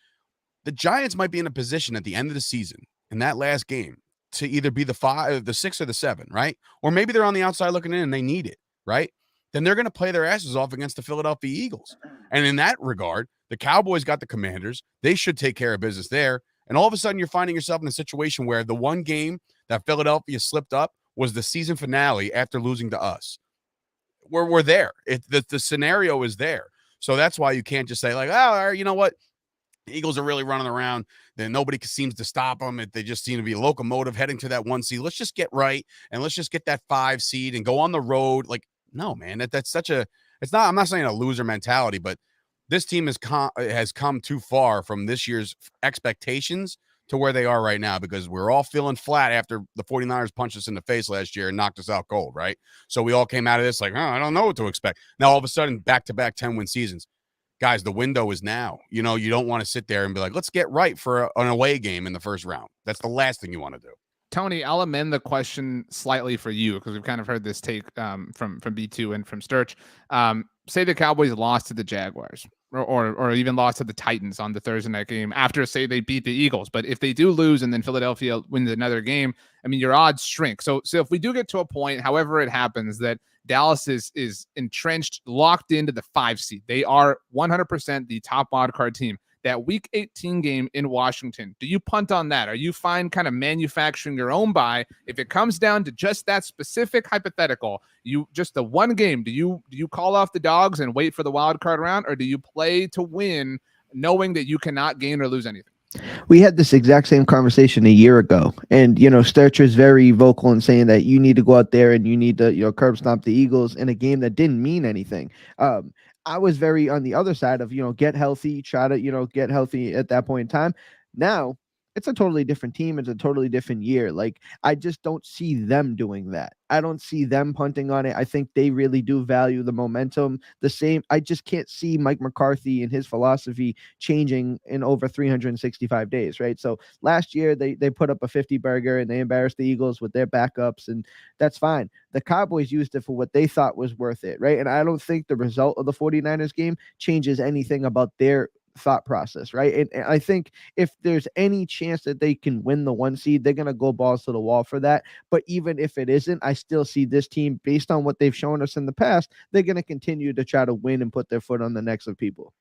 The Giants might be in a position at the end of the season in that last game to either be the 5, the 6, or the 7, right? Or maybe they're on the outside looking in and they need it, right? Then they're going to play their asses off against the Philadelphia Eagles. And in that regard, the Cowboys got the Commanders. They should take care of business there. And all of a sudden, you're finding yourself in a situation where the one game that Philadelphia slipped up was the season finale after losing to us. We're there. The scenario is there. So that's why you can't just say like, oh, you know what? The Eagles are really running around. Then nobody seems to stop them. They just seem to be a locomotive heading to that 1 seed. Let's just get right, and let's just get that 5 seed and go on the road. Like, no, man, that's such a. It's not. I'm not saying a loser mentality, but this team has come too far from this year's expectations to where they are right now, because we're all feeling flat after the 49ers punched us in the face last year and knocked us out cold, right? So we all came out of this like, oh, I don't know what to expect. Now all of a sudden, back-to-back 10-win seasons. Guys, the window is now. You know, you don't want to sit there and be like, let's get right for an away game in the first round. That's the last thing you want to do. Tony, I'll amend the question slightly for you, because we've kind of heard this take from B2 and from Sturch. Say the Cowboys lost to the Jaguars or even lost to the Titans on the Thursday night game after, say, they beat the Eagles. But if they do lose and then Philadelphia wins another game, I mean, your odds shrink. So if we do get to a point, however it happens, that Dallas is entrenched, locked into the 5 seed, they are 100% the top wildcard team. That Week 18 game in Washington, do you punt on that? Are you fine kind of manufacturing your own bye? If it comes down to just that specific hypothetical, just the one game, do you call off the dogs and wait for the wild card round, or do you play to win knowing that you cannot gain or lose anything? We had this exact same conversation a year ago, and Sturcher is very vocal in saying that you need to go out there and you need to curb stomp the Eagles in a game that didn't mean anything. I was very on the other side of, get healthy, try to, get healthy at that point in time. Now, it's a totally different team. It's a totally different year. Like, I just don't see them doing that. I don't see them punting on it. I think they really do value the momentum the same. I just can't see Mike McCarthy and his philosophy changing in over 365 days, right? So last year they put up a 50 burger and they embarrassed the Eagles with their backups, and that's fine. The Cowboys used it for what they thought was worth it, right? And I don't think the result of the 49ers game changes anything about their thought process, right? And I think if there's any chance that they can win the 1 seed, they're going to go balls to the wall for that. But even if it isn't, I still see this team, based on what they've shown us in the past, they're going to continue to try to win and put their foot on the necks of people.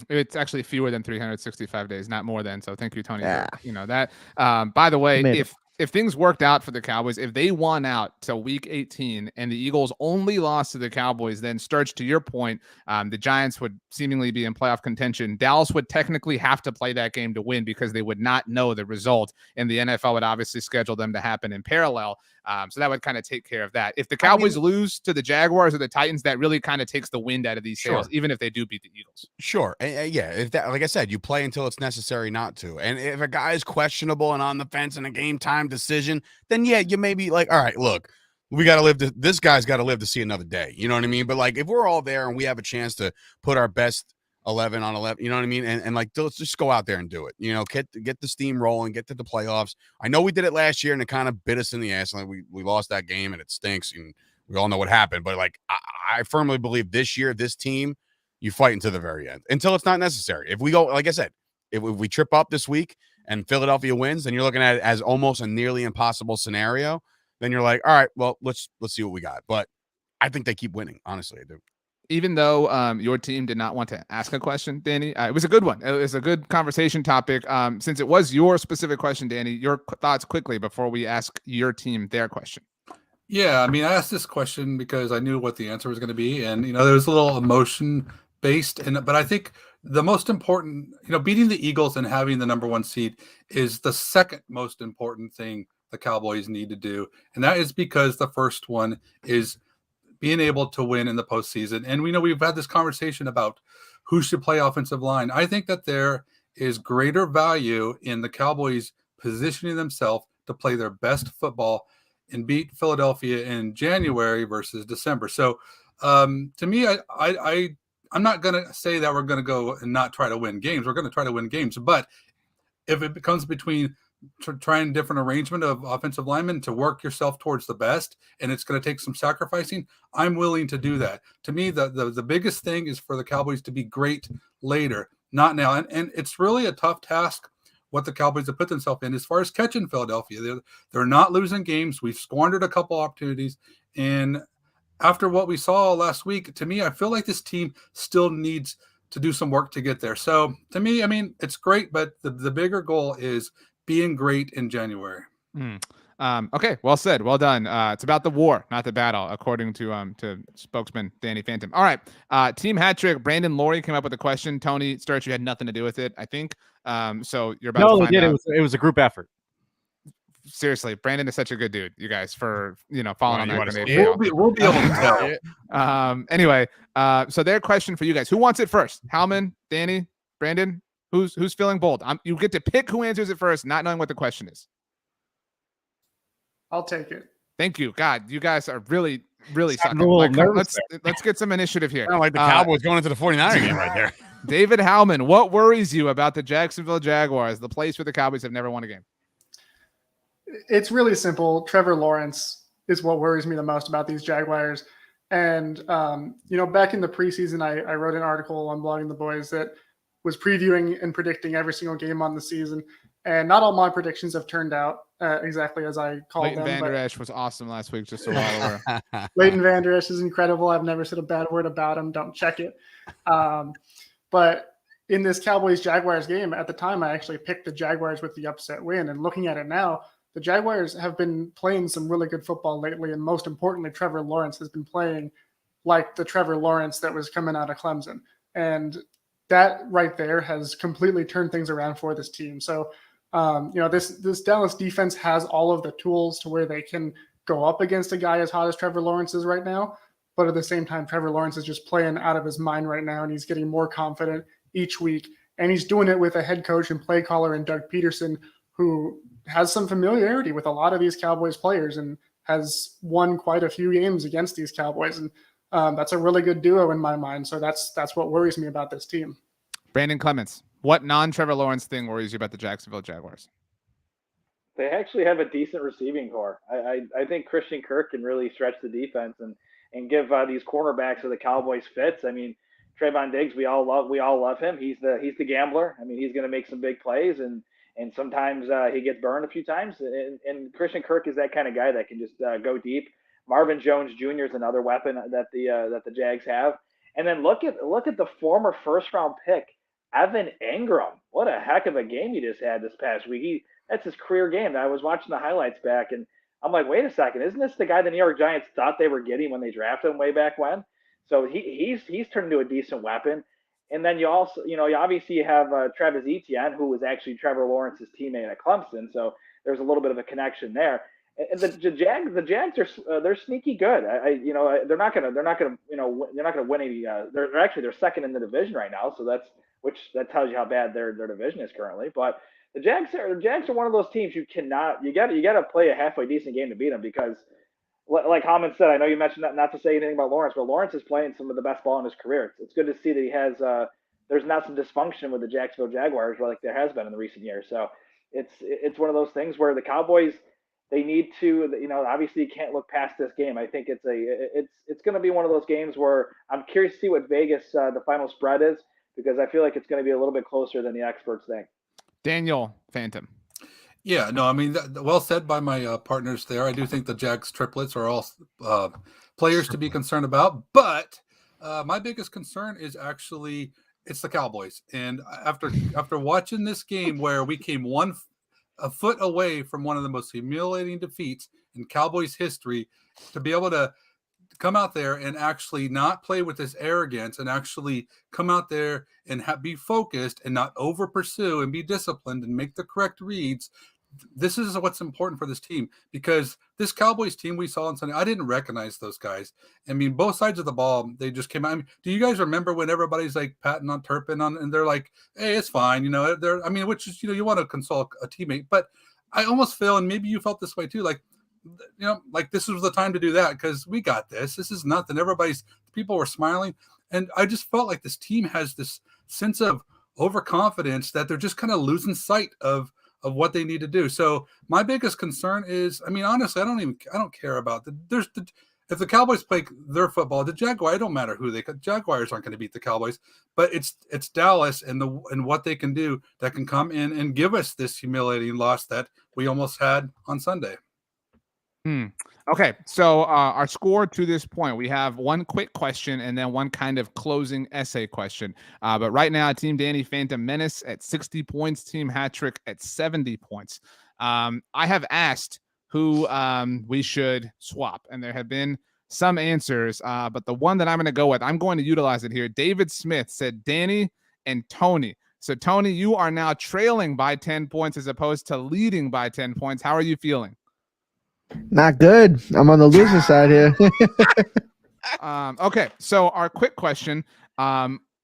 It's actually fewer than 365 days, not more than. So thank you, Tony. Yeah. For, that. By the way, Tomato. if things worked out for the Cowboys, if they won out till week 18 and the Eagles only lost to the Cowboys, then Sturch, to your point, the Giants would seemingly be in playoff contention. Dallas would technically have to play that game to win because they would not know the result, and the NFL would obviously schedule them to happen in parallel. So that would kind of take care of that. If the Cowboys lose to the Jaguars or the Titans, that really kind of takes the wind out of these sails, even if they do beat the Eagles. Sure. Yeah. If that, like I said, you play until it's necessary not to. And if a guy is questionable and on the fence in a game time decision, then yeah, you may be like, all right, look, we got to live. This guy's got to live to see another day. You know what I mean? But like, if we're all there and we have a chance to put our best 11 on 11, you know what I mean? And like, let's just go out there and do it. You know, get the steam rolling, get to the playoffs. I know we did it last year and it kind of bit us in the ass. Like we lost that game and it stinks and we all know what happened. But like, I firmly believe this year, this team, you fight until the very end until it's not necessary. If we go, like I said, if we trip up this week and Philadelphia wins, then you're looking at it as almost a nearly impossible scenario. Then you're like, all right, well, let's see what we got. But I think they keep winning. Honestly, I do. Even though your team did not want to ask a question, Danny, it was a good one. It was a good conversation topic. Since it was your specific question, Danny, your thoughts quickly before we ask your team their question. Yeah, I mean, I asked this question because I knew what the answer was going to be, and there was a little emotion based, but I think the most important, beating the Eagles and having the number 1 seed is the second most important thing the Cowboys need to do, and that is because the first one is being able to win in the postseason. And we know we've had this conversation about who should play offensive line. I think that there is greater value in the Cowboys positioning themselves to play their best football and beat Philadelphia in January versus December. So to me, I'm not going to say that we're going to go and not try to win games. We're going to try to win games. But if it becomes between trying different arrangement of offensive linemen to work yourself towards the best, and it's going to take some sacrificing, I'm willing to do that. To me, the biggest thing is for the Cowboys to be great later, not now. And it's really a tough task what the Cowboys have put themselves in as far as catching Philadelphia. They're not losing games. We've squandered a couple opportunities. And after what we saw last week, to me, I feel like this team still needs to do some work to get there. So to me, I mean, it's great, but the bigger goal is being great in January. Okay, well said, well done. It's about the war, not the battle, according to spokesman Danny Phantom. All right, team hat trick. Brandon Loree came up with a question. Tony Sturch, you had nothing to do with it, I think. So you're about to find out. It was a group effort. Seriously, Brandon is such a good dude. You guys for following on that grenade. We'll be able to tell. Anyway, so their question for you guys: who wants it first? Howman, Danny, Brandon. Who's feeling bold? You get to pick who answers it first, not knowing what the question is. I'll take it. Thank you. God, you guys are really sucking. Let's get some initiative here. Kind of like the Cowboys going into the 49er game right there. David Howman, what worries you about the Jacksonville Jaguars, the place where the Cowboys have never won a game? It's really simple. Trevor Lawrence is what worries me the most about these Jaguars. And, back in the preseason, I wrote an article on Blogging the Boys that was previewing and predicting every single game on the season. And not all my predictions have turned out exactly as I called Leighton them. Vander Esch was awesome last week, just so we're aware. Leighton Vander Esch is incredible. I've never said a bad word about him. Don't check it. But in this Cowboys-Jaguars game, at the time, I actually picked the Jaguars with the upset win. And looking at it now, the Jaguars have been playing some really good football lately. And most importantly, Trevor Lawrence has been playing like the Trevor Lawrence that was coming out of Clemson. And that right there has completely turned things around for this team. So, this Dallas defense has all of the tools to where they can go up against a guy as hot as Trevor Lawrence is right now. But at the same time, Trevor Lawrence is just playing out of his mind right now, and he's getting more confident each week. And he's doing it with a head coach and play caller in Doug Peterson, who has some familiarity with a lot of these Cowboys players and has won quite a few games against these Cowboys. And that's a really good duo in my mind. So that's what worries me about this team. Brandon Clements, what non-Trevor Lawrence thing worries you about the Jacksonville Jaguars? They actually have a decent receiving core. I think Christian Kirk can really stretch the defense and give these cornerbacks of the Cowboys fits. I mean, Trayvon Diggs, we all love him. He's the gambler. I mean, he's going to make some big plays, and sometimes he gets burned a few times. And Christian Kirk is that kind of guy that can just go deep. Marvin Jones Jr. is another weapon that the Jags have. And then look at the former first round pick, Evan Engram. What a heck of a game he just had this past week. That's his career game. I was watching the highlights back, and I'm like, wait a second, isn't this the guy the New York Giants thought they were getting when they drafted him way back when? So he's turned into a decent weapon. And then you obviously have Travis Etienne, who was actually Trevor Lawrence's teammate at Clemson. So there's a little bit of a connection there. And the Jags are they're sneaky good. They're not gonna win any. They're second in the division right now. So that tells you how bad their division is currently. But the Jags are one of those teams you got to play a halfway decent game to beat them, because like Howman said, I know you mentioned that not to say anything about Lawrence, but Lawrence is playing some of the best ball in his career. It's good to see that he has there's not some dysfunction with the Jacksonville Jaguars like there has been in the recent years. So it's one of those things where the Cowboys, they need to, obviously you can't look past this game. I think it's going to be one of those games where I'm curious to see what Vegas the final spread is, because I feel like it's going to be a little bit closer than the experts think. Daniel Phantom. Yeah, no, I mean, well said by my partners there. I do think the Jags triplets are all players to be concerned about, but my biggest concern is actually it's the Cowboys. And after watching this game where we came a foot away from one of the most humiliating defeats in Cowboys history, to be able to come out there and actually not play with this arrogance and actually come out there and be focused and not over pursue and be disciplined and make the correct reads. This is what's important for this team, because this Cowboys team we saw on Sunday, I didn't recognize those guys. I mean, both sides of the ball, they just came out. I mean, do you guys remember when everybody's like patting on Turpin and they're like, hey, it's fine. Which is, you want to consult a teammate, but I almost feel, and maybe you felt this way too, like this was the time to do that, because we got this. This is nothing. People were smiling. And I just felt like this team has this sense of overconfidence that they're just kind of losing sight of what they need to do. So my biggest concern is, I mean, honestly, I don't care about if the Cowboys play their football, the Jaguars, it don't matter who Jaguars aren't going to beat the Cowboys, but it's Dallas and what they can do that can come in and give us this humiliating loss that we almost had on Sunday. Okay, so our score to this point, we have one quick question and then one kind of closing essay question. But right now, Team Danny Phantom Menace at 60 points, Team Hattrick at 70 points. I have asked who we should swap, and there have been some answers, but the one that I'm going to go with, I'm going to utilize it here. David Smith said Danny and Tony. So, Tony, you are now trailing by 10 points as opposed to leading by 10 points. How are you feeling? Not good. I'm on the loser side here. Okay, so our quick question.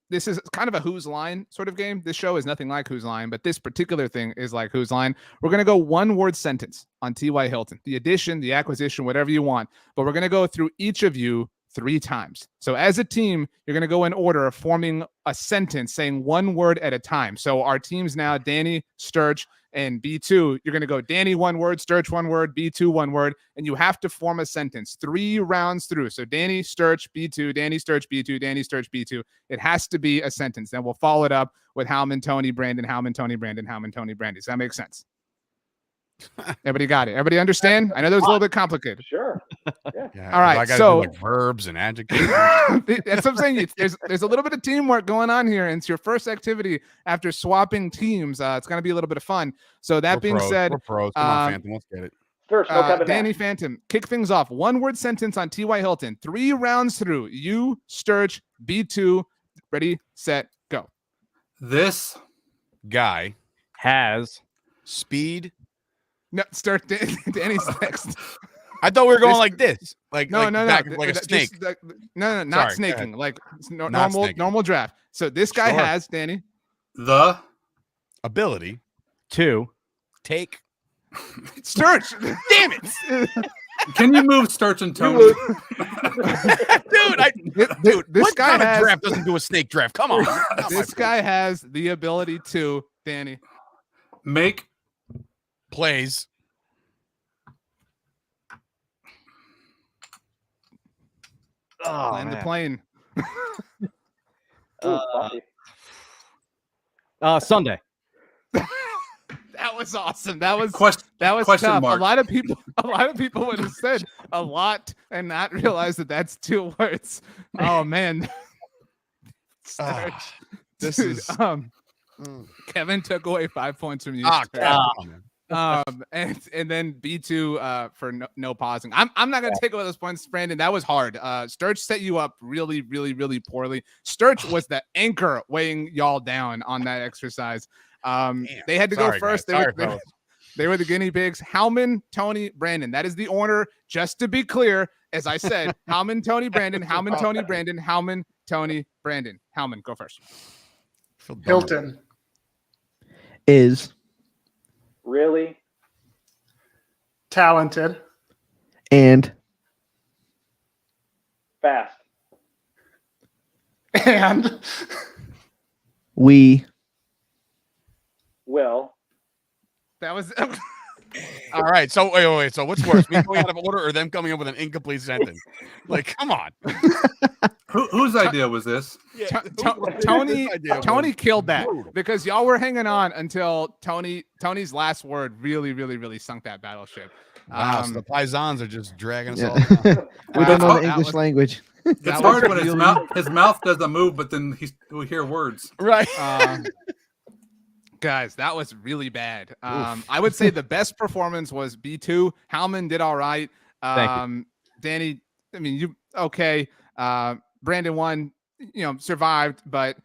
This is kind of a Who's Line sort of game. This show is nothing like Who's Line, but this particular thing is like Who's Line. We're going to go one-word sentence on T.Y. Hilton. The addition, the acquisition, whatever you want. But we're going to go through each of you 3 times. So as a team, you're going to go in order of forming a sentence saying one word at a time. So our teams now, Danny, Sturch, and B2, you're going to go Danny 1 word, Sturch 1 word, B2 1 word, and you have to form a sentence 3 rounds through. So Danny, Sturch, B2, Danny, Sturch, B2, Danny, Sturch, B2. It has to be a sentence. Then we'll follow it up with Howman, Tony, Brandon, Howman, Tony, Brandon, Howman, Tony, Brandon. Does that make sense? Everybody got it? Everybody understand? I know that was a little bit complicated. Sure. Yeah. All right. So do like verbs and adjectives. That's what I'm saying. There's a little bit of teamwork going on here, and it's your first activity after swapping teams. It's going to be a little bit of fun. So that being said, we're pros. Come on, Phantom, let's get it. First, Danny Phantom, kick things off. 1 word sentence on T.Y. Hilton. 3 rounds through. You, Sturch, B2. Ready, set, go. This guy has speed. No, start. Danny's next. I thought we were going like this. Like no, like a snake. No, not Sorry, snaking. Like snaking. normal draft. So this guy has, Danny, The ability to take. Sturch. Damn it. Can you move Sturch and Tony? Dude, this what guy kind of has draft doesn't do a snake draft? Come on. this guy has the ability to, Danny, Make plays. land the plane. Ooh, bumpy. Sunday. That was awesome. That was question tough. mark. A lot of people would have said a lot and not realize that that's 2 words. Oh man. This Dude, is Kevin took away 5 points from you. And then B2 for no pausing. I'm not gonna take away those points, Brandon. That was hard. Sturch set you up really, really, really poorly. Sturch was the anchor weighing y'all down on that exercise. They had to go first. They were the guinea pigs. Howman, Tony, Brandon. That is the order. Just to be clear, as I said, Howman, Tony, Brandon. Howman, Tony, Brandon. Howman, Tony, Brandon. Howman, go first. Hilton Is Really? talented and Fast. and we Will. That was all right. So wait. So what's worse, me going out of order or them coming up with an incomplete sentence? Like, come on. Whose idea was this? Tony killed that because y'all were hanging on until Tony's last word really, really, really sunk that battleship. Wow, so the Paisans are just dragging us Yeah. all down. we don't know That the English was- language. It's hard when his mouth doesn't move, but then we hear words. Right. Guys, that was really bad. I would say the best performance was B2. Howman did all right. Thank Danny, I mean, you okay. Brandon won, survived, but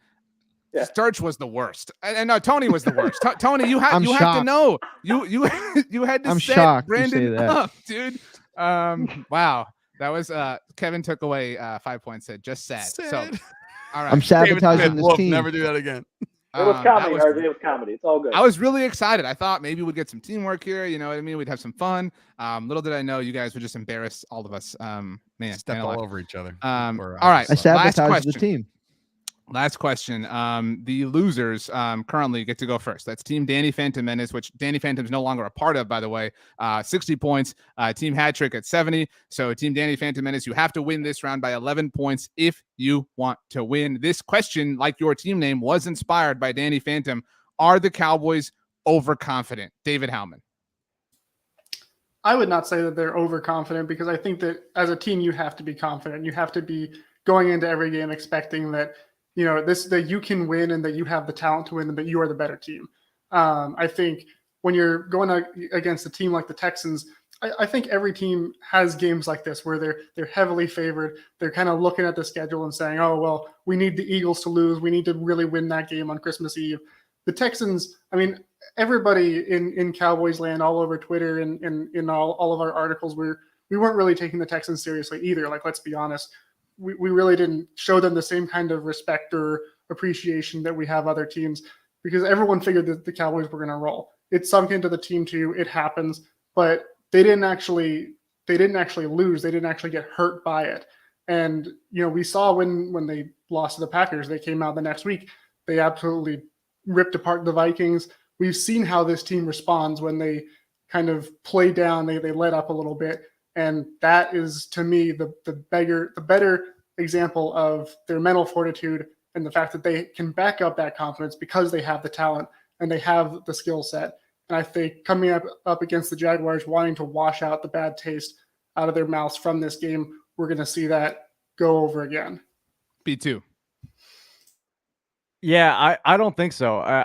Yeah. Sturch was the worst. And no, Tony was the worst. Tony, you have I'm to shocked. know. You had to I'm set shocked you Brandon say that. up, dude. Wow. That was Kevin took away 5 points, said just sad. So Sad. all right. I'm David sabotaging Smith, this woof, team. never do that again. It was that comedy, was- RJ. It was comedy. It's all good. I was really excited. I thought maybe we'd get some teamwork here. You know what I mean? We'd have some fun. Little did I know you guys would just embarrass all of us. Man, Step man alive. all over each other. All Or, right. I Last sabotaged the question. team. Last question. The losers currently get to go first. That's Team Danny Phantom Menace, which Danny Phantom's no longer a part of, by the way. 60 points. Team Hat Trick at 70. So Team Danny Phantom Menace, you have to win this round by 11 points if you want to win. This question, like your team name, was inspired by Danny Phantom. Are the Cowboys overconfident? David Howman. I would not say that they're overconfident because I think that as a team, you have to be confident. You have to be going into every game expecting that, that you can win and that you have the talent to win and that you are the better team. I think when you're going against a team like the Texans, I think every team has games like this where they're heavily favored. They're kind of looking at the schedule and saying, oh, well, we need the Eagles to lose. We need to really win that game on Christmas Eve. The Texans, I mean, everybody in Cowboys land all over Twitter and in all of our articles, we weren't really taking the Texans seriously either. Like, let's be honest. We really didn't show them the same kind of respect or appreciation that we have other teams because everyone figured that the Cowboys were going to roll. It sunk into the team too. It happens, but they didn't actually lose. They didn't actually get hurt by it. And, we saw when they lost to the Packers, they came out the next week. They absolutely ripped apart the Vikings. We've seen how this team responds when they kind of play down, they let up a little bit. And that is, to me, the better example of their mental fortitude and the fact that they can back up that confidence because they have the talent and they have the skill set. And I think coming up against the Jaguars, wanting to wash out the bad taste out of their mouths from this game, we're going to see that go over again. B2. Yeah, I don't think so.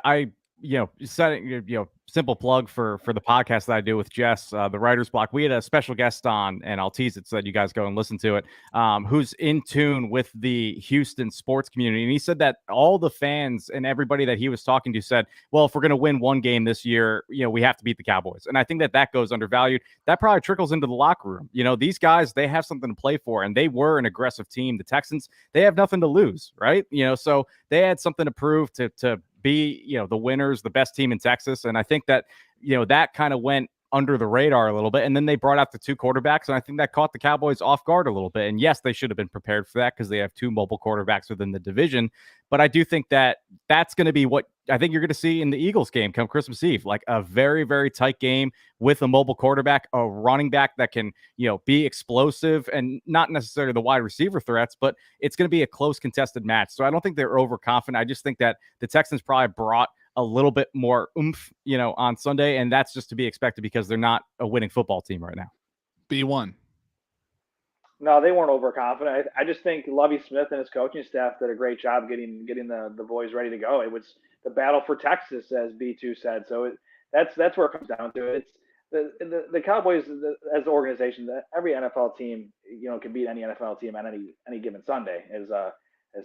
Setting simple plug for the podcast that I do with Jess, the Writer's Block. We had a special guest on, and I'll tease it so that you guys go and listen to it, who's in tune with the Houston sports community. And he said that all the fans and everybody that he was talking to said, well, if we're going to win one game this year, we have to beat the Cowboys. And I think that goes undervalued. That probably trickles into the locker room. These guys, they have something to play for, and they were an aggressive team. The Texans, they have nothing to lose, right? So they had something to prove to be, the winners, the best team in Texas. And I think that that kind of went under the radar a little bit. And then they brought out the 2 quarterbacks, and I think that caught the Cowboys off guard a little bit. And yes, they should have been prepared for that because they have 2 mobile quarterbacks within the division. But I do think that that's going to be what I think you're going to see in the Eagles game come Christmas Eve, like a very, very tight game with a mobile quarterback, a running back that can, be explosive and not necessarily the wide receiver threats, but it's going to be a close contested match. So I don't think they're overconfident. I just think that the Texans probably brought a little bit more oomph, on Sunday, and that's just to be expected because they're not a winning football team right now. B1. No, they weren't overconfident. I just think Lovie Smith and his coaching staff did a great job getting the boys ready to go. It was the battle for Texas, as B2 said. So that's where it comes down to. It's the Cowboys as an organization. Every NFL team, can beat any NFL team on any given Sunday, as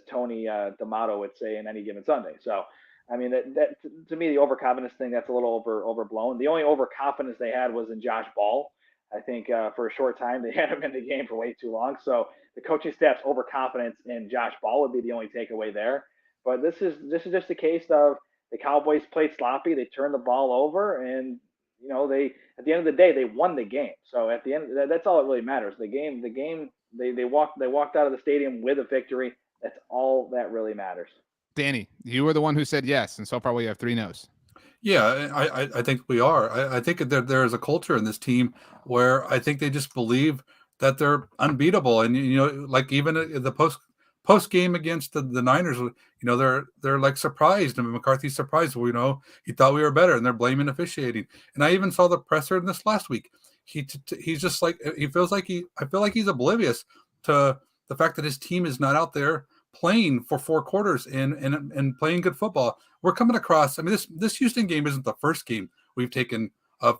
Tony D'Amato would say, in any given Sunday. So. I mean, that to me, the overconfidence thing, that's a little overblown. The only overconfidence they had was in Josh Ball. I think for a short time, they had him in the game for way too long. So the coaching staff's overconfidence in Josh Ball would be the only takeaway there. But this is just a case of the Cowboys played sloppy. They turned the ball over, and they at the end of the day, they won the game. So at the end, that's all that really matters. The game. They walked out of the stadium with a victory. That's all that really matters. Danny, you were the one who said yes, and so far we have 3 no's. Yeah, I think we are. I think that there is a culture in this team where I think they just believe that they're unbeatable. And, like even the post game against the Niners, they're like surprised. I mean, McCarthy's surprised. He thought we were better, and they're blaming officiating. And I even saw the presser in this last week. He's just like, I feel like he's oblivious to the fact that his team is not out there playing for 4 quarters and playing good football. We're coming across. I mean, this Houston game isn't the first game we've taken a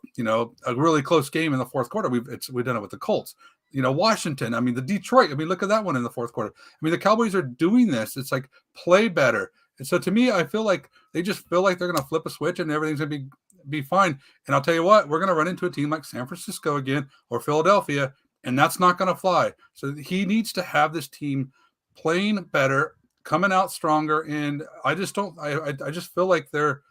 really close game in the 4th quarter. We've done it with the Colts. Washington. I mean, the Detroit. I mean, look at that one in the 4th quarter. I mean, the Cowboys are doing this. It's like play better. And so to me, I feel like they just feel like they're going to flip a switch and everything's going to be fine. And I'll tell you what, we're going to run into a team like San Francisco again or Philadelphia, and that's not going to fly. So he needs to have this team playing better, coming out stronger, and I just feel like they're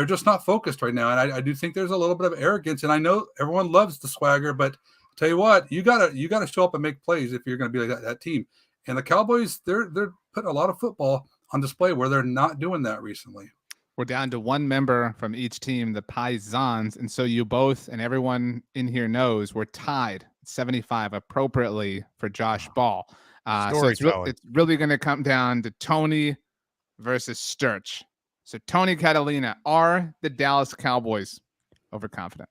just not focused right now. And I do think there's a little bit of arrogance, and I know everyone loves the swagger, but I'll tell you what, you gotta show up and make plays if you're going to be like that team. And the Cowboys, they're putting a lot of football on display where they're not doing that recently. We're down to 1 member from each team, the Paisans, and so you both and everyone in here knows we're tied 75 appropriately for Josh Ball. So it's really going to come down to Tony versus Sturch. So Tony, Catalina, are the Dallas Cowboys overconfident?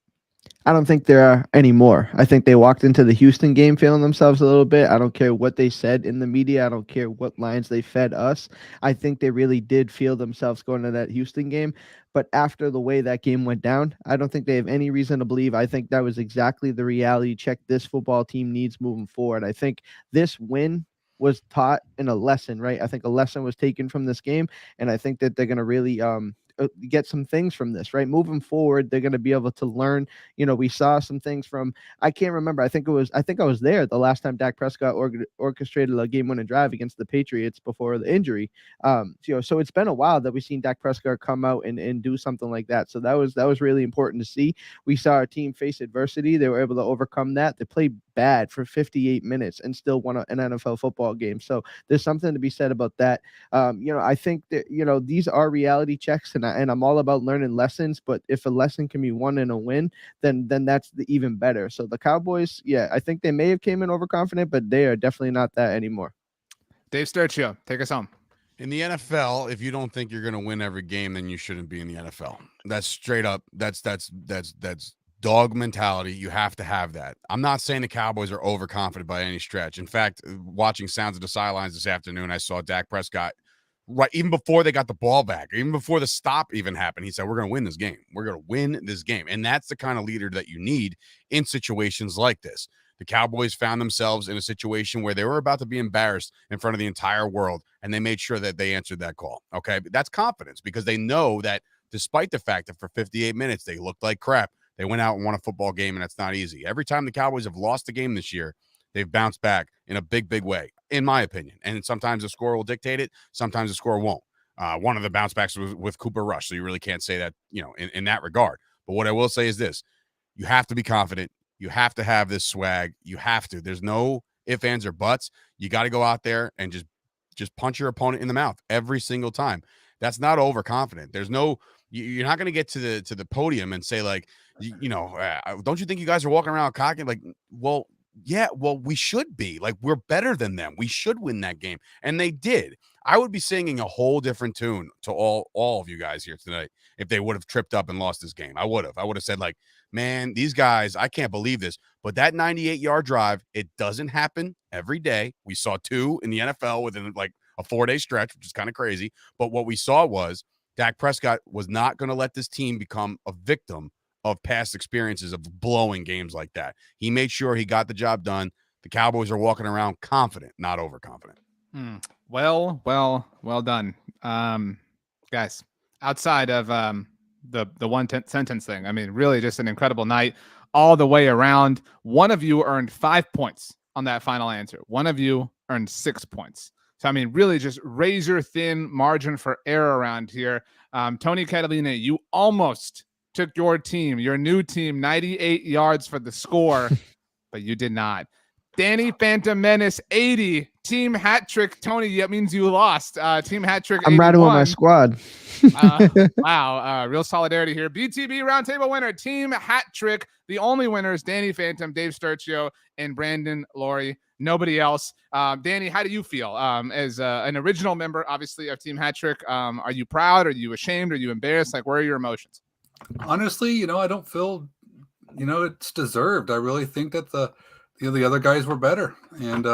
I don't think there are anymore. I think they walked into the Houston game feeling themselves a little bit. I don't care what they said in the media. I don't care what lines they fed us. I think they really did feel themselves going to that Houston game. But after the way that game went down, I don't think they have any reason to believe. I think that was exactly the reality check this football team needs moving forward. I think this win was taught in a lesson, right? I think a lesson was taken from this game, and I think that they're going to really get some things from this, right? Moving forward, they're going to be able to learn. We saw some things from, I can't remember. I think I was there the last time Dak Prescott orchestrated a game-winning drive against the Patriots before the injury. So it's been a while that we've seen Dak Prescott come out and do something like that. So that was really important to see. We saw our team face adversity. They were able to overcome that. They played bad for 58 minutes and still won an NFL football game. So there's something to be said about that. I think that, these are reality checks, and I'm all about learning lessons, but if a lesson can be won in a win, then that's even better. So the Cowboys, I think they may have came in overconfident, but they are definitely not that anymore. Dave Sturchio, take us home. In the NFL, if you don't think you're going to win every game, then you shouldn't be in the NFL. That's straight up. That's dog mentality. You have to have that. I'm not saying the Cowboys are overconfident by any stretch. In fact, watching Sounds of the Sidelines this afternoon, I saw Dak Prescott right even before they got the ball back, even before the stop even happened. He said, we're going to win this game. We're going to win this game. And that's the kind of leader that you need in situations like this. The Cowboys found themselves in a situation where they were about to be embarrassed in front of the entire world, and they made sure that they answered that call. Okay, that's confidence, because they know that despite the fact that for 58 minutes they looked like crap, they went out and won a football game, and that's not easy. Every time the Cowboys have lost a game this year, they've bounced back in a big, big way, in my opinion. And sometimes the score will dictate it. Sometimes the score won't. One of the bounce backs was with Cooper Rush, so you really can't say that, in that regard. But what I will say is this: you have to be confident. You have to have this swag. You have to. There's no ifs, ands, or buts. You got to go out there and just punch your opponent in the mouth every single time. That's not overconfident. There's no. You're not going to get to the podium and say like, don't you think you guys are walking around cocky? Like, well, yeah, well, we should be. Like, we're better than them. We should win that game, and they did. I would be singing a whole different tune to all of you guys here tonight if they would have tripped up and lost this game. I would have said like, man, these guys, I can't believe this. But that 98-yard drive, it doesn't happen every day. We saw 2 in the NFL within like a 4-day stretch, which is kind of crazy. But what we saw was Dak Prescott was not going to let this team become a victim of past experiences of blowing games like that. He made sure he got the job done. The Cowboys are walking around confident, not overconfident. Well done. Guys, outside of the one sentence thing, I mean, really just an incredible night all the way around. One of you earned 5 points on that final answer. One of you earned 6 points. So, I mean, really just razor thin margin for error around here. Tony Catalina, you almost took your new team, 98 yards for the score, but you did not. Danny Phantom Menace, 80. Team hat trick. Tony, that means you lost. Team hat trick. I'm riding with my squad. Wow. Real solidarity here. BTB Roundtable winner. Team hat trick. The only winners, Danny Phantom, Dave Sturchio, and Brandon Loree. Nobody else. Danny, how do you feel as an original member, obviously, of Team Hat Trick? Are you proud? Are you ashamed? Are you embarrassed? Like, where are your emotions? Honestly, I don't feel, it's deserved. I really think that the other guys were better, and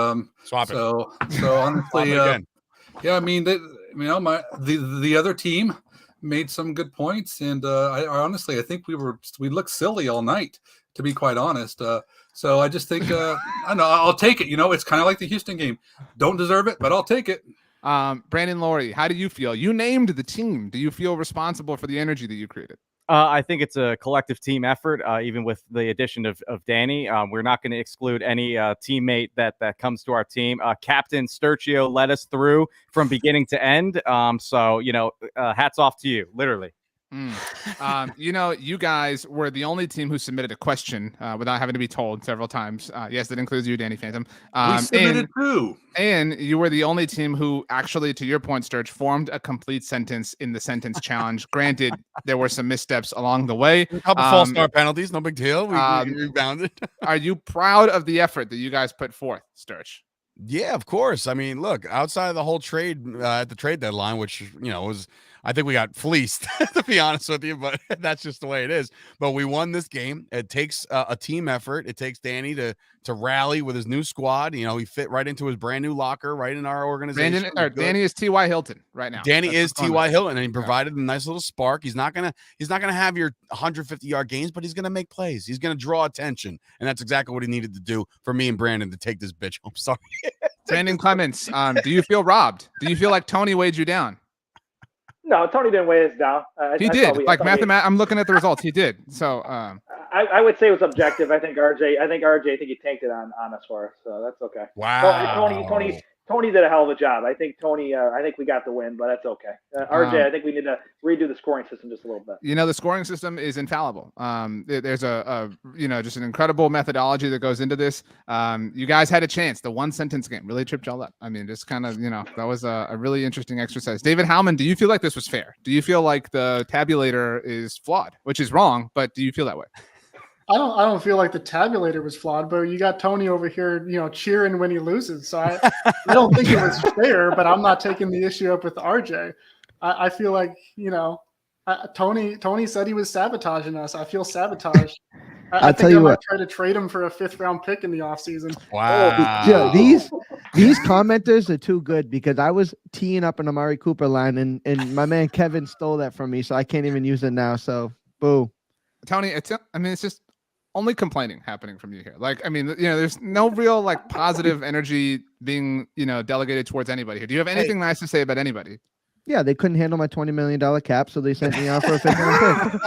Swap it. So honestly, yeah, I mean, the other team made some good points, and I honestly, I think we looked silly all night, to be quite honest. So I just think I don't know, I'll take it. It's kind of like the Houston game. Don't deserve it, but I'll take it. Brandon Loree, how do you feel? You named the team. Do you feel responsible for the energy that you created? I think it's a collective team effort, even with the addition of Danny. We're not going to exclude any teammate that comes to our team. Captain Sturchio led us through from beginning to end. So, hats off to you, literally. You guys were the only team who submitted a question without having to be told several times. Yes, that includes you, Danny Phantom. We submitted too. And you were the only team who actually, to your point, Sturch, formed a complete sentence in the sentence challenge. Granted, there were some missteps along the way. A couple false start penalties, no big deal. We rebounded. Are you proud of the effort that you guys put forth, Sturch? Yeah, of course. I mean, look, outside of the whole trade at the trade deadline, which, was, I think we got fleeced, to be honest with you, but that's just the way it is. But we won this game. It takes a team effort. It takes Danny to rally with his new squad. He fit right into his brand new locker, right in our organization. Danny is T.Y. Hilton right now. Danny is T.Y. Hilton, and he provided a nice little spark. He's not gonna have your 150-yard games, but he's gonna make plays. He's gonna draw attention, and that's exactly what he needed to do for me and Brandon to take this bitch home. Sorry. Brandon Clements, do you feel robbed? Do you feel like Tony weighed you down? No, Tony didn't weigh us down. He did. I'm looking at the results. He did. So I would say it was objective. I think RJ he tanked it on us for us. So that's okay. Wow. Tony did a hell of a job. I think we got the win, but that's okay. RJ, I think we need to redo the scoring system just a little bit. The scoring system is infallible. There's a just an incredible methodology that goes into this. You guys had a chance. The one sentence game really tripped y'all up. I mean, just kind of, that was a really interesting exercise. David Howman, do you feel like this was fair? Do you feel like the tabulator is flawed, which is wrong, but do you feel that way? I don't feel like the tabulator was flawed, but you got Tony over here, cheering when he loses. So I don't think it was fair, but I'm not taking the issue up with RJ. I feel like, Tony said he was sabotaging us. I feel sabotaged. I think I might try to trade him for a 5th-round pick in the offseason. Wow. Joe, these commenters are too good because I was teeing up an Amari Cooper line and my man Kevin stole that from me, so I can't even use it now. So, boo. Tony, it's just only complaining happening from you here. Like, there's no real positive energy being, delegated towards anybody here. Do you have anything nice to say about anybody? Yeah, they couldn't handle my $20 million cap, so they sent me out for a 5th-round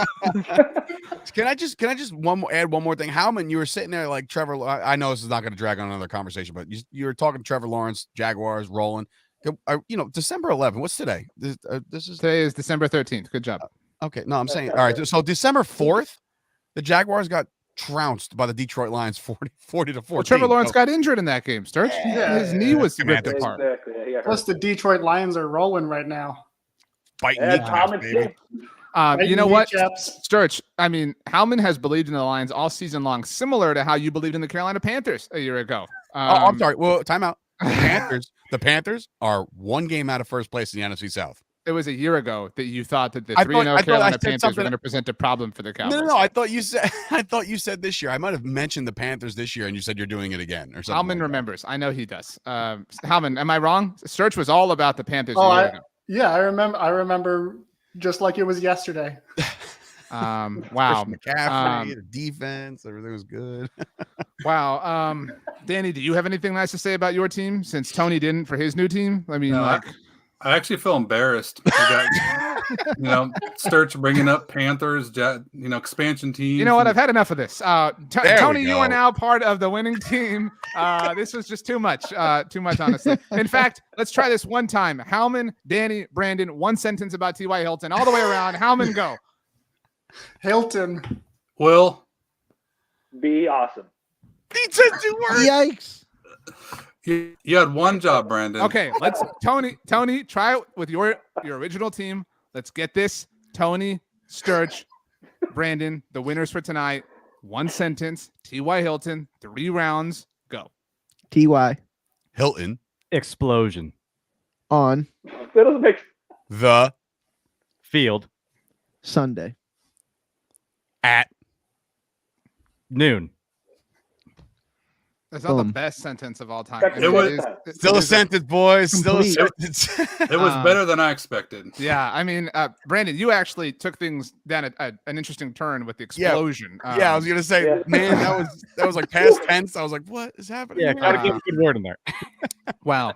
pick. Can I just add one more thing? Howman, you were sitting there like Trevor. I know this is not going to drag on another conversation, but you were talking to Trevor Lawrence, Jaguars, rolling. December 11th. What's today? Today is December 13th. Good job. Okay, no, I'm saying all right. So December 4th, the Jaguars got trounced by the Detroit Lions 40 to 14. Well, Trevor Lawrence got injured in that game, Sturch. His knee was ripped Semantics. apart. Exactly. Yeah, Plus, the Detroit Lions are rolling right now. biting Yeah, kneecaps, common baby. sense. You know what, Kneecaps. Sturch? I mean, Howman has believed in the Lions all season long, similar to how you believed in the Carolina Panthers a year ago. Oh, I'm sorry. Well, timeout. The Panthers are one game out of first place in the NFC South. It was a year ago that you thought that the I 3-0 thought I Carolina said Panthers were something- going to present a problem for the Cowboys. No. I thought you said this year. I might have mentioned the Panthers this year, and you said you're doing it again or something. Howman like that. remembers. I know he does. Howman, am I wrong? Sturch was all about the Panthers Oh, a year ago. Yeah, I remember just like it was yesterday. Wow. Christian McCaffrey, the defense, everything was good. Wow. Danny, do you have anything nice to say about your team since Tony didn't for his new team? I mean, No, I actually feel embarrassed. We got, Sturch bringing up Panthers, expansion teams. you know what? I've had enough of this. There Tony, we you are go. now part of the winning team. This was just too much. Too much, honestly. In fact, let's try this one time. Howman, Danny, Brandon, one sentence about T.Y. Hilton, all the way around. Howman, go. Hilton. Will, Be awesome. He said 2 words. Yikes! you had one job, Brandon. Okay, let's Tony, try it with your original team. Let's get this. Tony, Sturch, Brandon, the winners for tonight. One sentence. T.Y. Hilton, 3 rounds. Go. Ty Hilton, Explosion. on That doesn't make the Field. Sunday. at Noon. That's not the Boom. best sentence of all time. That's I mean, was- it still a is sentence, boys. Still a Complete. sentence. It was Um, better than I expected. Yeah, I mean, Brandon, you actually took things down an interesting turn with the explosion. Yeah, I was gonna say, Yeah. man, that was like past tense. I was like, what is happening? Yeah, here? gotta give a good word in there. Wow.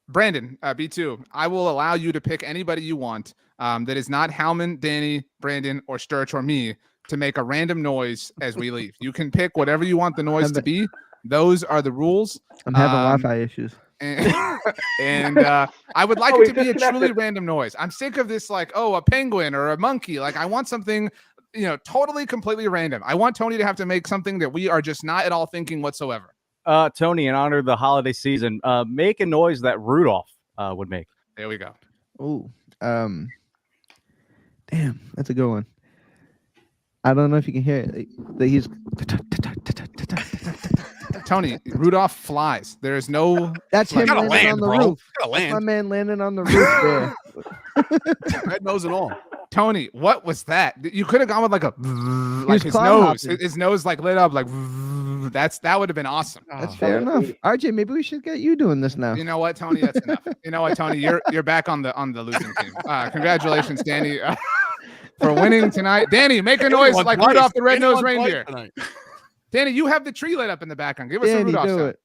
Brandon, B2, I will allow you to pick anybody you want that is not Howman, Danny, Brandon, or Sturch or me to make a random noise as we leave. You can pick whatever you want the noise to be. Those are the rules. I'm having Um, Wi-Fi issues. And I would like Oh, it to we be a disconnected. truly random noise. I'm sick of this, like, oh, a penguin or a monkey. Like, I want something, totally, completely random. I want Tony to have to make something that we are just not at all thinking whatsoever. Tony, in honor of the holiday season, make a noise that Rudolph would make. There we go. Ooh, damn, that's a good one. I don't know if you can hear it. He's Tony, Rudolph flies. There is no. that's him Gotta landing land, on the bro. roof. Gotta That's my land. man landing on the roof there. Red nose and all. Tony, what was that? You could have gone with like a like was his cloud nose. hopping. His nose like lit up like that would have been awesome. That's fair enough. RJ, maybe we should get you doing this now. You know what, Tony? That's enough. You know what, Tony? You're back on the losing team. Congratulations, Danny, for winning tonight. Danny, make a noise Anyone like twice. Rudolph the Red-Nosed Anyone twice Reindeer. tonight. Danny, you have the tree lit up in the background. Give us a Danny, Rudolph do sound. it.